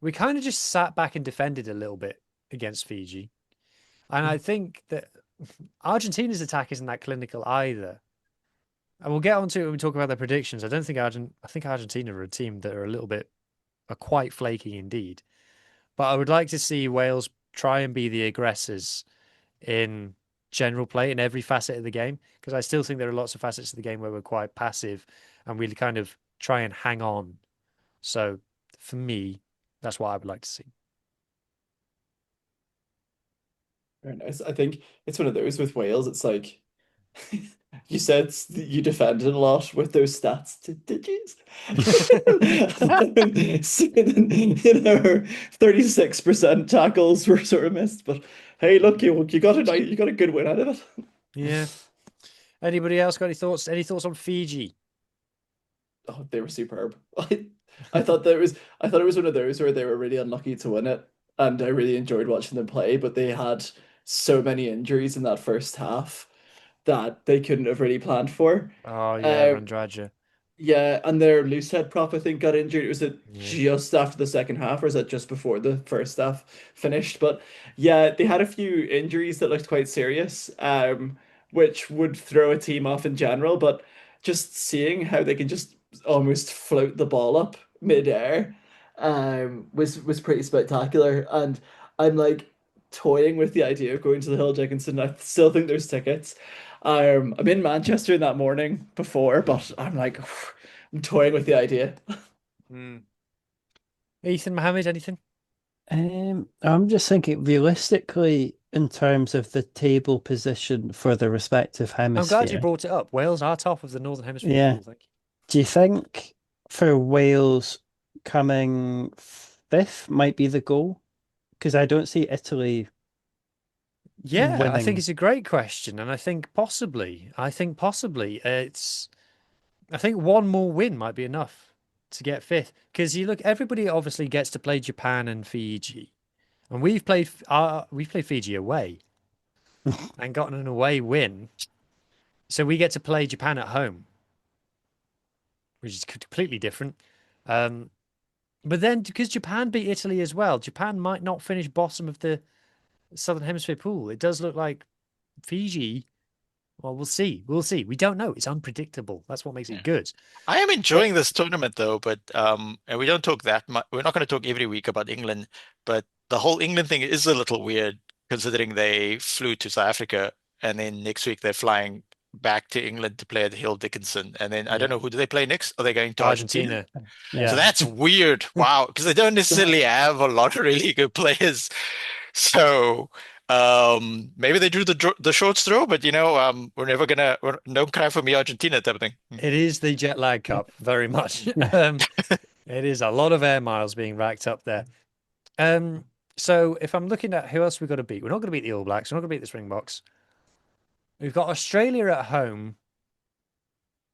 We kind of just sat back and defended a little bit against Fiji. And I think that Argentina's attack isn't that clinical either. And we'll get onto it when we talk about their predictions. I don't think I think Argentina are a team that are quite flaky indeed. But I would like to see Wales try and be the aggressors in general play in every facet of the game, because I still think there are lots of facets of the game where we're quite passive and we kind of try and hang on. So for me, that's what I would like to see. Very nice. I think it's one of those with Wales. It's like you said you defended a lot with those stats. Did you? So then, 36% tackles were sort of missed. But hey, look, you got a good win out of it. Yeah. Anybody else got any thoughts? Any thoughts on Fiji? Oh, they were superb. I thought it was one of those where they were really unlucky to win it, and I really enjoyed watching them play, but they had so many injuries in that first half that they couldn't have really planned for. Oh yeah, Um, Randraja. yeah, and their loose head prop, I think, got injured. Was it Yeah. just after the second half, or is it just before the first half finished? But yeah, they had a few injuries that looked quite serious, which would throw a team off in general. But just seeing how they can just almost float the ball up midair, was pretty spectacular. And I'm like toying with the idea of going to the Hill Dickinson. I still think there's tickets. I'm in Manchester that morning before, but I'm like, I'm toying with the idea. Mm. Ethan Mohammed, anything? I'm just thinking realistically in terms of the table position for the respective I'm glad you hemisphere. brought it up. Wales are top of the Northern Hemisphere Yeah. pool, thank you. Do you think for Wales coming fifth might be the goal? Because I don't see Italy Yeah, I think winning. it's a great question, and I think possibly I think one more win might be enough to get fifth. Because you look, everybody obviously gets to play Japan and Fiji, and we've played Fiji away and gotten an away win, so we get to play Japan at home, which is completely different. Um, but then because Japan beat Italy as well, Japan might not finish bottom of the Southern Hemisphere pool. It does look like Fiji. Well, we'll see. We'll see. We don't know. It's unpredictable. That's what makes Yeah. it good. I am Eh, enjoying this tournament though, but and we don't talk that much. We're not going to talk every week about England, but the whole England thing is a little weird considering they flew to South Africa and then next week they're flying back to England to play at Hill Dickinson. And then I don't Yeah. know, who do they play next? Are they going to Argentina? Argentina. So Yeah. Yeah. that's weird. Wow, because they don't necessarily have a lot of really good players. So maybe they drew the short straw, but we're never gonna don't cry for me, Argentina type of thing. It is the jet lag cup, very much. It is a lot of air miles being racked up there. Um, so if I'm looking at who else we've got to beat, we're not going to beat the All Blacks. We're not going to beat the Springboks. We've got Australia at home.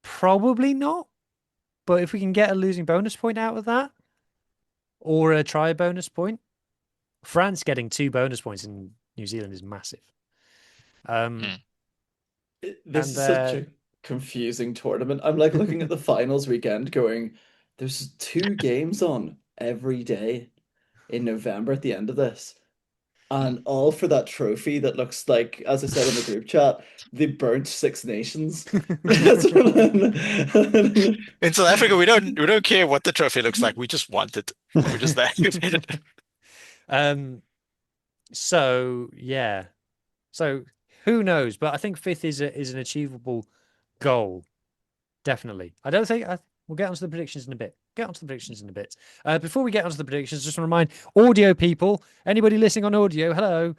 Probably not. But if we can get a losing bonus point out of that, or a try bonus point, France getting 2 bonus points in New Zealand is massive. Um, Mm. This and is such a confusing tournament. I'm like looking at the finals weekend going, there's 2 games on every day in November at the end of this. And all for that trophy that looks like, as I said in the group chat, the burnt Six Nations. In South Africa, we don't care what the trophy looks like. We just want it. We're just there. Um, so yeah. So who knows? But I think fifth is an achievable goal. Definitely. I don't think we'll get onto the predictions in a bit. Before we get onto the predictions, just want to remind audio people, anybody listening on audio, hello.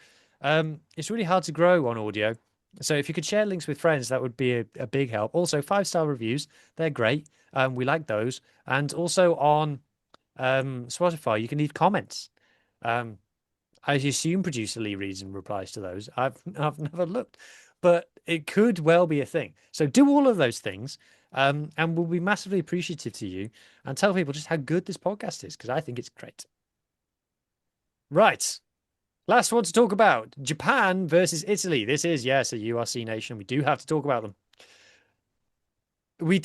It's really hard to grow on audio. So if you could share links with friends, that would be a big help. Also, 5-star reviews, they're great. We like those. And also on Spotify, you can leave comments. I assume producer Lee reads and replies to those. I've never looked, but it could well be a thing. So do all of those things, and we'll be massively appreciative to you, and tell people just how good this podcast is, because I think it's great. Right. Last one to talk about, Japan versus Italy. This is, yes, a URC nation. We do have to talk about them. We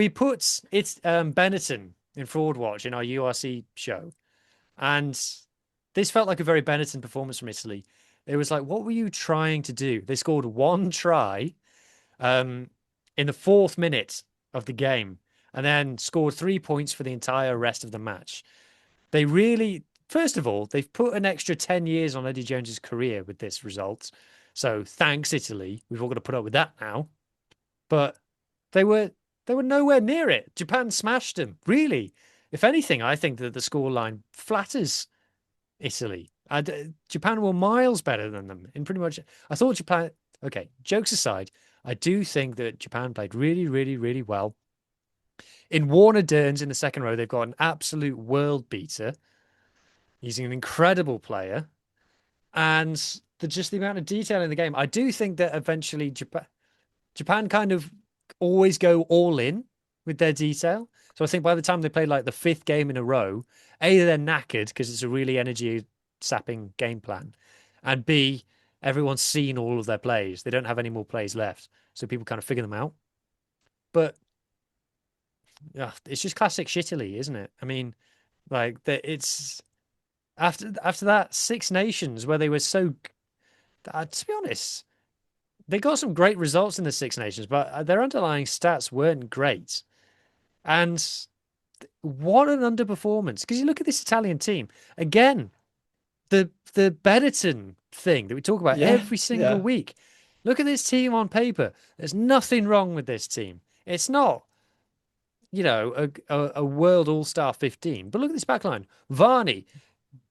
put it's Benetton in Fraud Watch in our URC show, and this felt like a very Benetton performance from Italy. It was like, what were you trying to do? They scored one try in the 4th minute of the game, and then scored 3 points for the entire rest of the match. They really, first of all, they've put an extra 10 years on Eddie Jones's career with this result. So thanks, Italy. We've all got to put up with that now. But they were nowhere near it. Japan smashed them. Really. If anything, I think that the scoreline flatters Italy. Japan were miles better than them in pretty much. I thought Japan. Okay, jokes aside, I do think that Japan played really, really, really well. In Warner Dearns in the second row, they've got an absolute world beater. He's an incredible player, and just the amount of detail in the game. I do think that eventually Japan kind of always go all in with their detail. So I think by the time they play like the 5th game in a row, A, they're knackered because it's a really energy sapping game plan. And B, everyone's seen all of their plays. They don't have any more plays left. So people kind of figure them out. But it's just classic shittily, isn't it? I mean, like it's after that Six Nations where they were so to be honest, they got some great results in the Six Nations, but their underlying stats weren't great. And what an underperformance. Because you look at this Italian team, again, the Benetton thing that we talk about every single week. Look at this team on paper. There's nothing wrong with this team. It's not, a world all-star 15. But look at this backline. Varney,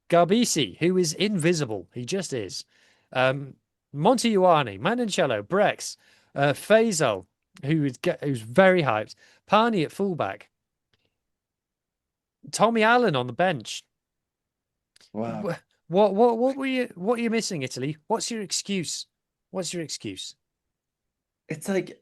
Garbisi, who is invisible. He just is. Montiuani, Manoncello, Brex, Faisal, who's very hyped. Pani at fullback. Tommy Allen on the bench. Wow. What are you missing, Italy? What's your excuse? It's like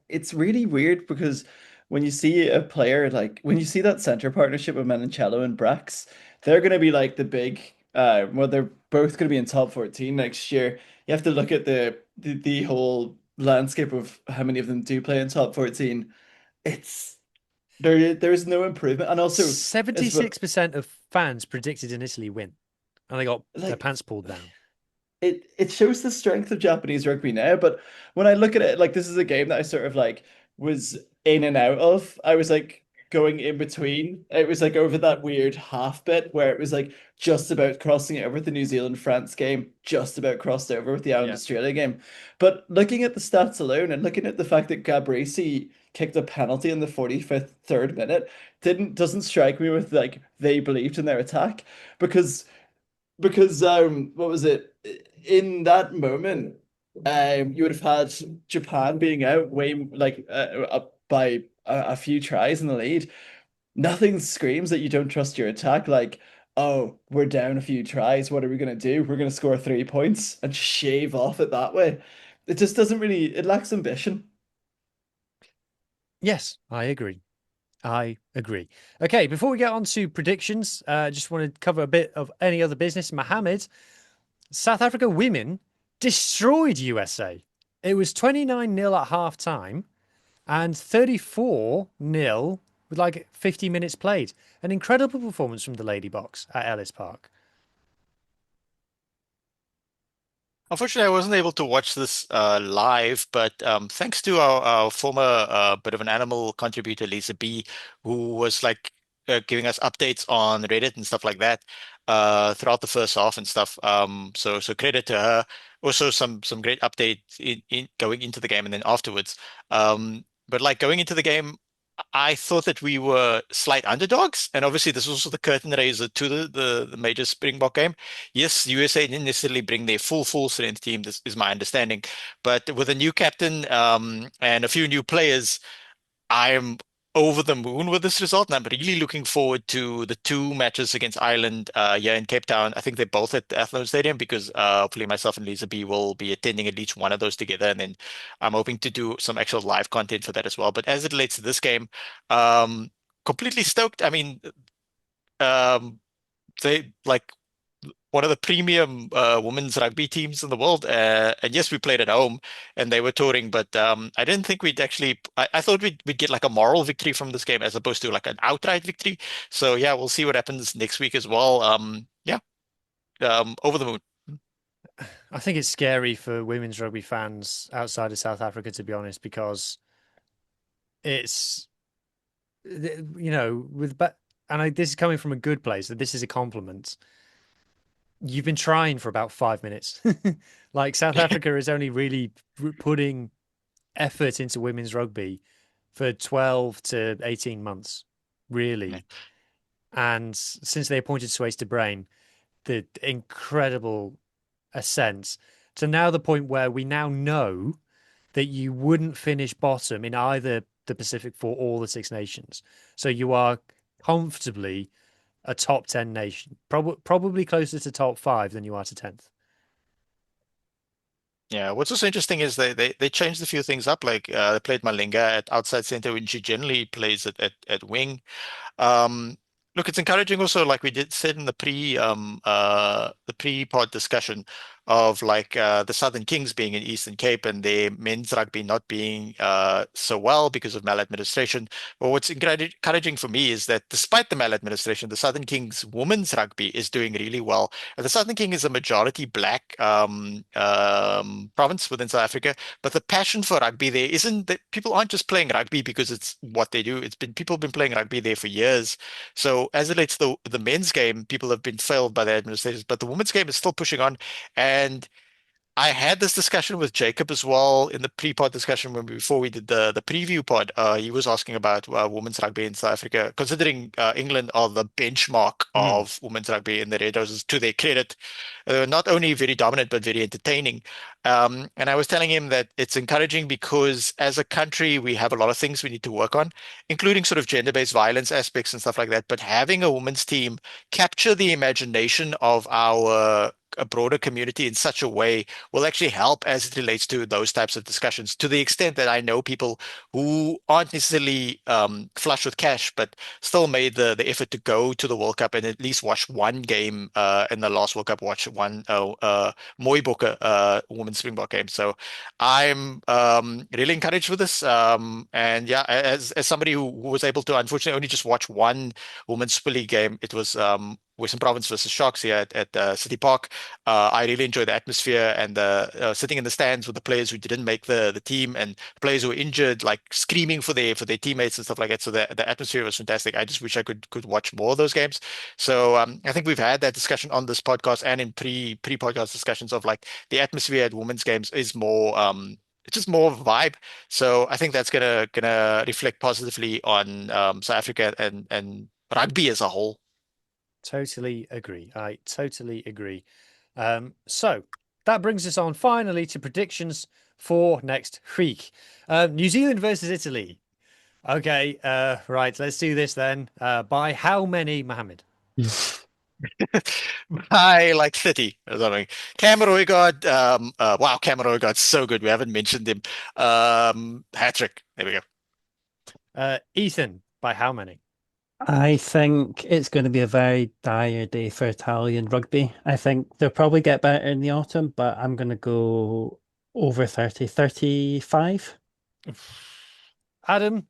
it's really weird because when you see a player like when you see that center partnership with Menoncello and Brax, they're going to be like the big well, they're both going to be in top 14 next year. You have to look at the whole landscape of how many of them do play in top 14. It's there's no improvement, and also 76% of fans predicted in Italy win, and they got their pants pulled down. It shows the strength of Japanese rugby now, but when I look at it, like this is a game that I sort of like was in and out of. I was like going in between. It was like over that weird half bit where it was like just about crossing over with the New Zealand France game, just about crossed over with the Ireland Australia game. But looking at the stats alone and looking at the fact that Gabrici kicked a penalty in the 45th third minute doesn't strike me with like they believed in their attack because what was it in that moment you would have had Japan being out way like up by a few tries in the lead. Nothing screams that you don't trust your attack like, oh, we're down a few tries, what are we going to do? We're going to score 3 points and shave off it that way. It just doesn't really, it lacks ambition. Yes, I agree. Okay, before we get on to predictions, I just want to cover a bit of any other business. Mohammed, South Africa women destroyed USA. It was 29-0 at half time and 34-0 with like 50 minutes played. An incredible performance from the Lady Box at Ellis Park. Unfortunately, I wasn't able to watch this live, but thanks to our former bit of an animal contributor, Lisa B, who was like giving us updates on Reddit and stuff like that throughout the first half and stuff. So credit to her. Also, some great updates in going into the game and then afterwards. But like going into the game, I thought that we were slight underdogs, and obviously this was also the curtain raiser to the major Springbok game. Yes, USA didn't necessarily bring their full strength team. This is my understanding, but with a new captain and a few new players, I am over the moon with this result, and I'm really looking forward to the two matches against Ireland here in Cape Town. I think they're both at the Athlone Stadium because hopefully myself and Lisa B will be attending at least one of those together, and then I'm hoping to do some actual live content for that as well. But as it relates to this game, um, completely stoked. I mean, um, they like one of the premium women's rugby teams in the world. And yes, we played at home and they were touring, but I didn't think we'd actually, I thought we'd get like a moral victory from this game as opposed to like an outright victory. So yeah, we'll see what happens next week as well. Yeah, over the moon. I think it's scary for women's rugby fans outside of South Africa, to be honest, because it's, with, but, and this is coming from a good place, that this is a compliment. You've been trying for about 5 minutes. Like South Africa is only really putting effort into women's rugby for 12 to 18 months, Yeah. really. And since they appointed Swayze to Brain, the incredible ascent to now the point where we now know that you wouldn't finish bottom in either the Pacific Four or the Six Nations. So you are comfortably a top 10 nation, probably closer to top five than you are to 10th. Yeah, what's also interesting is they changed a few things up. Like they played Malinga at outside center when she generally plays at wing. Um, Look, it's encouraging also, like we did said in the pre-pod discussion of like the Southern Kings being in Eastern Cape and their men's rugby not being so well because of maladministration. But what's encouraging for me is that despite the maladministration, the Southern Kings women's rugby is doing really well. And the Southern King is a majority black province within South Africa, but the passion for rugby there isn't that people aren't just playing rugby because it's what they do. It's been people have been playing rugby there for years. So as it relates to the men's game, people have been failed by the administrators, but the women's game is still pushing on. And I had this discussion with Jacob as well in the pre-pod discussion before we did the preview pod. He was asking about women's rugby in South Africa, considering England are the benchmark Mm. of women's rugby in the Red Roses. To their credit, they were not only very dominant but very entertaining. And I was telling him that it's encouraging because as a country we have a lot of things we need to work on, including sort of gender-based violence aspects and stuff like that. But having a women's team capture the imagination of our a broader community in such a way will actually help as it relates to those types of discussions. To the extent that I know people who aren't necessarily flush with cash, but still made the effort to go to the World Cup and at least watch one game in the last World Cup, watch one Mooibokke Women's Springbok game. So I'm really encouraged with this. And yeah, as somebody who was able to unfortunately only just watch one Women's Super League game, it was Western Province versus Sharks here at City Park. I really enjoyed the atmosphere and the sitting in the stands with the players who didn't make the team and players who were injured, like screaming for their teammates and stuff like that. So the atmosphere was fantastic. I just wish I could watch more of those games. So I think we've had that discussion on this podcast and in pre-podcast discussions of like the atmosphere at women's games is more it's just more of a vibe. So I think that's gonna reflect positively on South Africa and rugby as a whole. Totally agree. I totally agree. So that brings us on finally to predictions for next week. New Zealand versus Italy. Okay, right, let's do this then. By how many, Mohammed? By like 30 or something. Cameron got wow, Cameron got so good. We haven't mentioned him. Hat trick. There we go. Ethan, by how many? I think it's going to be a very dire day for Italian rugby. I think they'll probably get better in the autumn, but I'm going to go over 30, 35. Adam,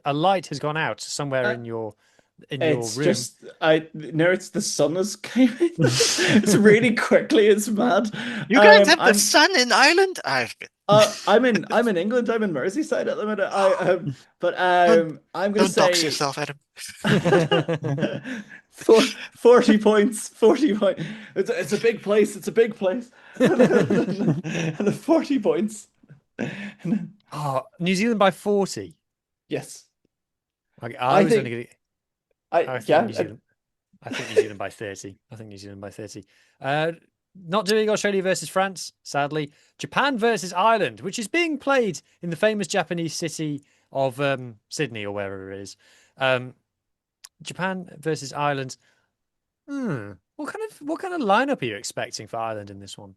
a light has gone out somewhere Uh, in your it's room. just I no, it's the sun is coming. It's really quickly. It's mad. You guys have the I'm sun in Ireland? I've been. I'm in England. I'm in Merseyside at the minute. But Don't I'm gonna don't dox say yourself, Adam. 40 points. 40 points. It's a big place. It's a big place. And the 40 points. Oh, New Zealand by 40. Yes, Okay, I think I I think yeah. New Zealand. I think New Zealand by 30. I think New Zealand by 30. Not doing Australia versus France, sadly. Japan versus Ireland, which is being played in the famous Japanese city of Sydney or wherever it is. Um, Japan versus Ireland. What kind of lineup are you expecting for Ireland in this one?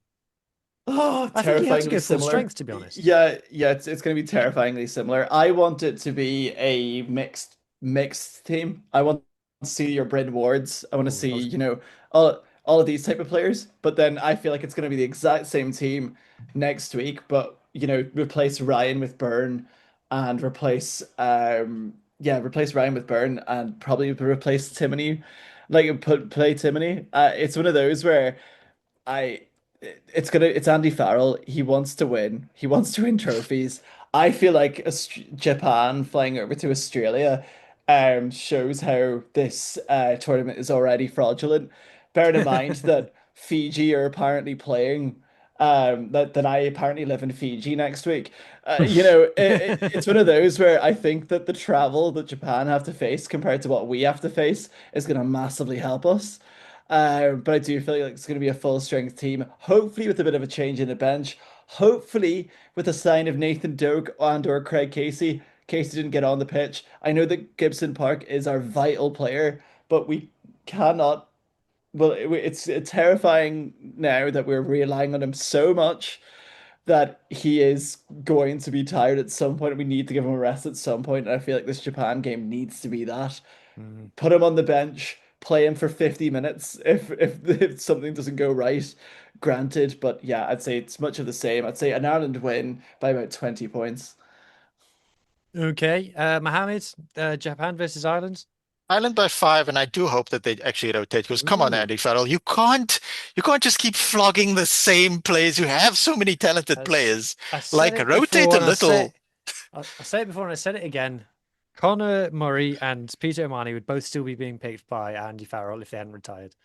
Oh, I think you have to terrifyingly go full similar. strength, to be honest. Yeah, it's going to be terrifyingly similar. I want it to be a mixed team. I want to see your Bryn Wards. I want to Oh, see, all of these type of players. But then I feel like it's going to be the exact same team next week, but replace Ryan with Byrne and replace Ryan with Byrne and probably replace Timony, like play Timony. It's one of those where I it's Andy Farrell. He wants to win. He wants to win trophies. I feel like Japan flying over to Australia shows how this tournament is already fraudulent. Bearing in mind that Fiji are apparently playing that I apparently live in Fiji next week. It's one of those where I think that the travel that Japan have to face compared to what we have to face is going to massively help us. But I do feel like it's going to be a full strength team, hopefully with a bit of a change in the bench, hopefully with a sign of Nathan Doak and or Craig Casey. Casey didn't get on the pitch. I know that Gibson Park is our vital player, but we cannot. Well, it's terrifying now that we're relying on him so much that he is going to be tired at some point. We need to give him a rest at some point, and I feel like this Japan game needs to be that. Mm. Put him on the bench, play him for 50 minutes if something doesn't go right, granted. But yeah, I'd say it's much of the same. I'd say an Ireland win by about 20 points. Okay, Mohammed, Japan versus Ireland. Ireland by 5, and I do hope that they actually rotate. Because come on, Ooh, Andy Farrell, you can't just keep flogging the same players. You have so many talented as players. I said Like it rotate before, a and little. I say it before, and I said it again. Connor Murray and Peter O'Mahony would both still be being picked by Andy Farrell if they hadn't retired.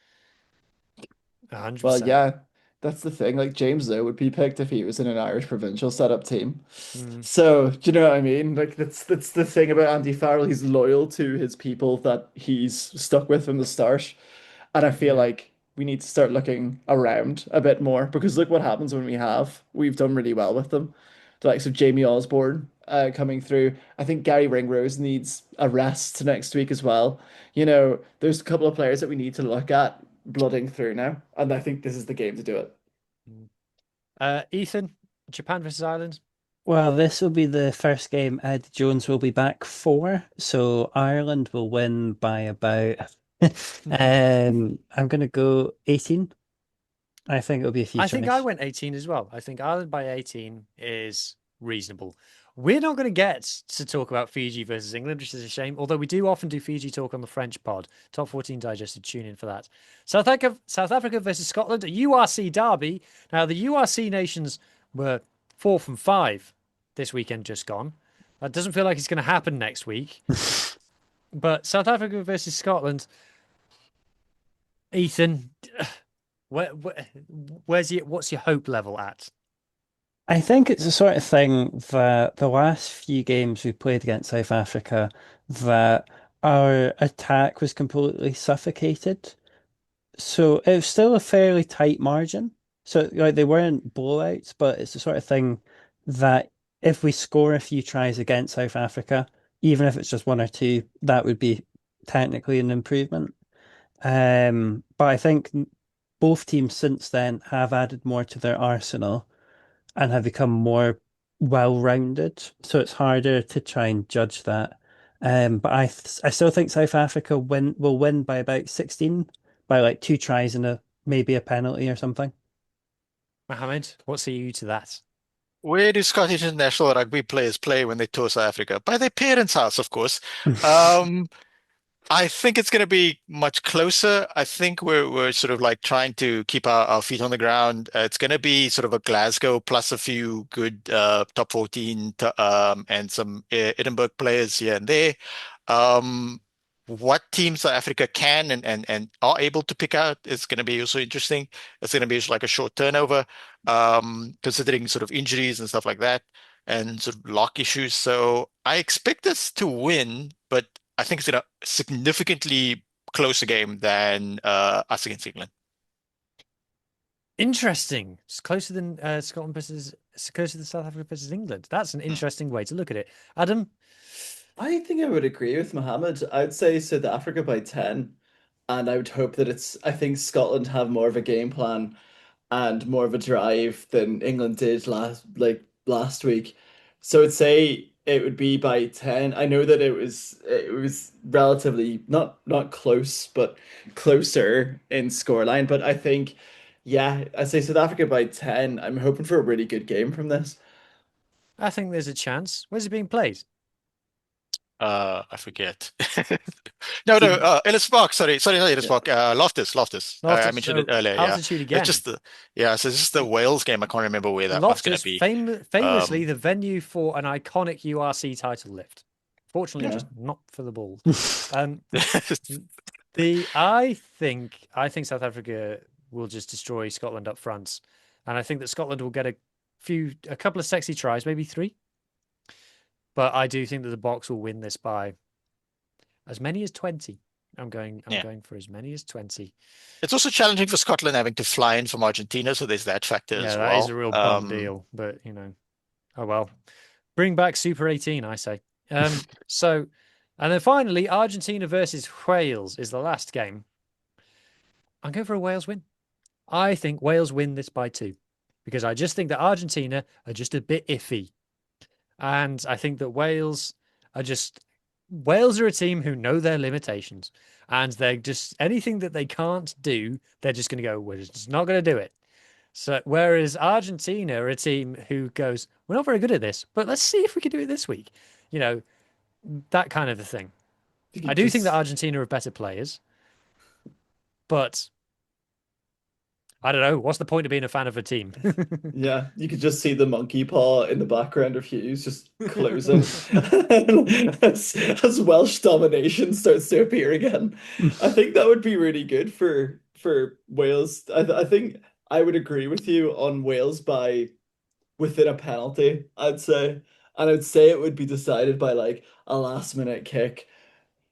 Well, 100%. yeah, that's the thing. Like James Lowe would be picked if he was in an Irish provincial setup team. Mm, So, do you know what I mean? Like that's the thing about Andy Farrell. He's loyal to his people that he's stuck with from the start. And I feel yeah. like we need to start looking around a bit more because look what happens when we've done really well with them. The likes of Jamie Osborne coming through. I think Gary Ringrose needs a rest next week as well. There's a couple of players that we need to look at blooding through now, and I think this is the game to do it. Mm. Ethan, Japan versus Ireland. Well, this will be the first game Ed Jones will be back for, so Ireland will win by about I'm gonna go 18. I think it'll be a few I think I tries. went 18 as well. I think Ireland by 18 is reasonable. We're not going to get to talk about Fiji versus England, which is a shame. Although we do often do Fiji talk on the French pod. Top 14 digested. Tune in for that. South Africa versus Scotland, a URC derby. Now the URC nations were 4 from 5 this weekend just gone. That doesn't feel like it's going to happen next week. But South Africa versus Scotland, Ethan, what's your hope level at? I think it's the sort of thing that the last few games we played against South Africa, that our attack was completely suffocated. So it was still a fairly tight margin. So like they weren't blowouts, but it's the sort of thing that if we score a few tries against South Africa, even if it's just one or two, that would be technically an improvement. But I think both teams since then have added more to their arsenal and have become more well-rounded. So it's harder to try and judge that. But I still think South Africa will win by about 16, by like two tries and maybe a penalty or something. Mohammed, what say you to that? Where do Scottish international rugby players play when they tour South Africa? By their parents' house, of course. Um, I think it's going to be much closer. I think we're sort of like trying to keep our feet on the ground. It's going to be sort of a Glasgow plus a few good top 14 and some Edinburgh players here and there. Um, what teams South Africa can and are able to pick out is going to be also interesting. It's going to be like a short turnover, considering sort of injuries and stuff like that and sort of lock issues. So I expect us to win, but I think it's in a significantly closer game than us against England. Interesting. It's closer than Scotland versus it's closer than South Africa versus England. That's an Mm. interesting way to look at it. Adam, I think I would agree with Mohammed. I'd say South Africa by 10. And I would hope that I think Scotland have more of a game plan and more of a drive than England did last week. So I'd say it would be by 10. I know that it was relatively not close, but closer in scoreline. But I think, yeah, I'd say South Africa by 10. I'm hoping for a really good game from this. I think there's a chance. Where's it being played? I forget. No, no, So, Ellis Park. Sorry, not Ellis yeah. Park. Loftus, Loftus. I Loftus. mentioned it So earlier. Yeah, altitude it's again. just yeah. So it's just the Wales game. I can't remember where that one's going to Loftus, be. famously Um, the venue for an iconic URC title lift. Fortunately, Yeah. just not for the Bulls. Um, I think South Africa will just destroy Scotland up front, and I think that Scotland will get a couple of sexy tries, maybe three. But I do think that the Box will win this by as many as 20. I'm yeah, going for as many as 20. it's also challenging for Scotland having to fly in from Argentina, so there's that factor Yeah, as that is a well. real bum deal, but oh well. Bring back Super 18, I say. So and then finally, Argentina versus Wales is the last game. I'm going for a Wales win. I think Wales win this by two because I just think that Argentina are just a bit iffy. And I think that Wales are a team who know their limitations. And they're just anything that they can't do, they're just going to go, we're just not going to do it. So, whereas Argentina are a team who goes, we're not very good at this, but let's see if we can do it this week. You know, that kind of a thing. You I could do think that just Argentina are better players, but I don't know. What's the point of being a fan of a team? Yeah, you could just see the monkey paw in the background of Hughes just closing as Welsh domination starts to appear again. I think that would be really good for Wales. I think I would agree with you on Wales by within a penalty, I'd say. And I'd say it would be decided by like a last minute kick.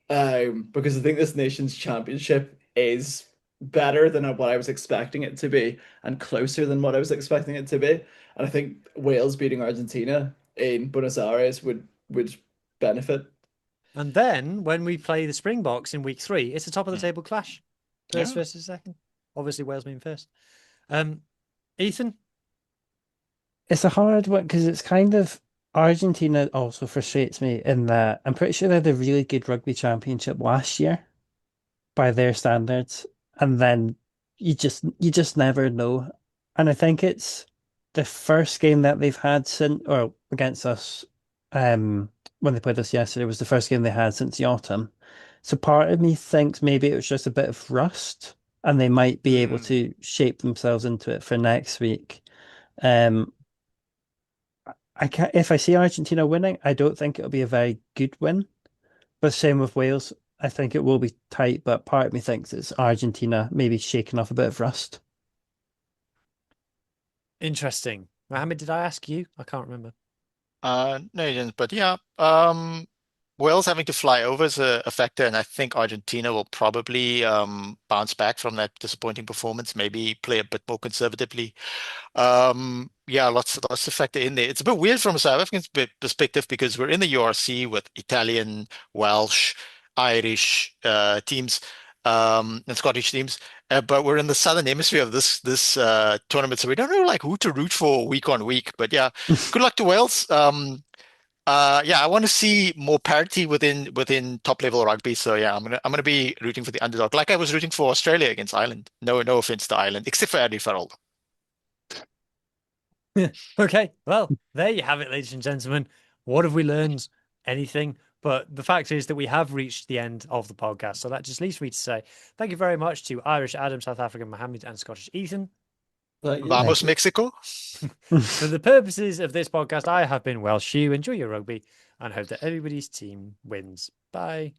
Because I think this nation's championship is better than what I was expecting it to be and closer than what I was expecting it to be. And I think Wales beating Argentina in Buenos Aires would benefit. And then when we play the Springboks in week 3, it's a top of the mm, table clash. First yeah. versus second. Obviously, Wales being first. Um, Ethan, It's a hard one because it's kind of Argentina also frustrates me in that I'm pretty sure they had a really good rugby championship last year by their standards, and then you just never know. And I think it's the first game that they've had since or against us, when they played us yesterday was the first game they had since the autumn. So part of me thinks maybe it was just a bit of rust, and they might be able mm, to shape themselves into it for next week. Um, I can't, if I see Argentina winning, I don't think it'll be a very good win. But same with Wales. I think it will be tight, but part of me thinks it's Argentina maybe shaking off a bit of rust. interesting. Mohammed, did I ask you? I can't remember. No, you didn't. But yeah, Wales having to fly over is a factor, and I think Argentina will probably bounce back from that disappointing performance, maybe play a bit more conservatively. Yeah, lots to factor in there. It's a bit weird from a South African perspective because we're in the URC with Italian, Welsh, Irish teams, and Scottish teams, but we're in the southern hemisphere of this tournament, so we don't know like who to root for week on week. But yeah, good luck to Wales. Yeah, I want to see more parity within top level rugby. So yeah, I'm gonna be rooting for the underdog, like I was rooting for Australia against Ireland. No offense to Ireland, except for Andy Farrell. Okay, well, there you have it, ladies and gentlemen. What have we learned? Anything? But the fact is that we have reached the end of the podcast. So that just leaves me to say thank you very much to Irish Adam, South African Mohammed, and Scottish Ethan. Vamos, Mexico. For the purposes of this podcast, I have been Welsh Hugh. Enjoy your rugby and hope that everybody's team wins. Bye.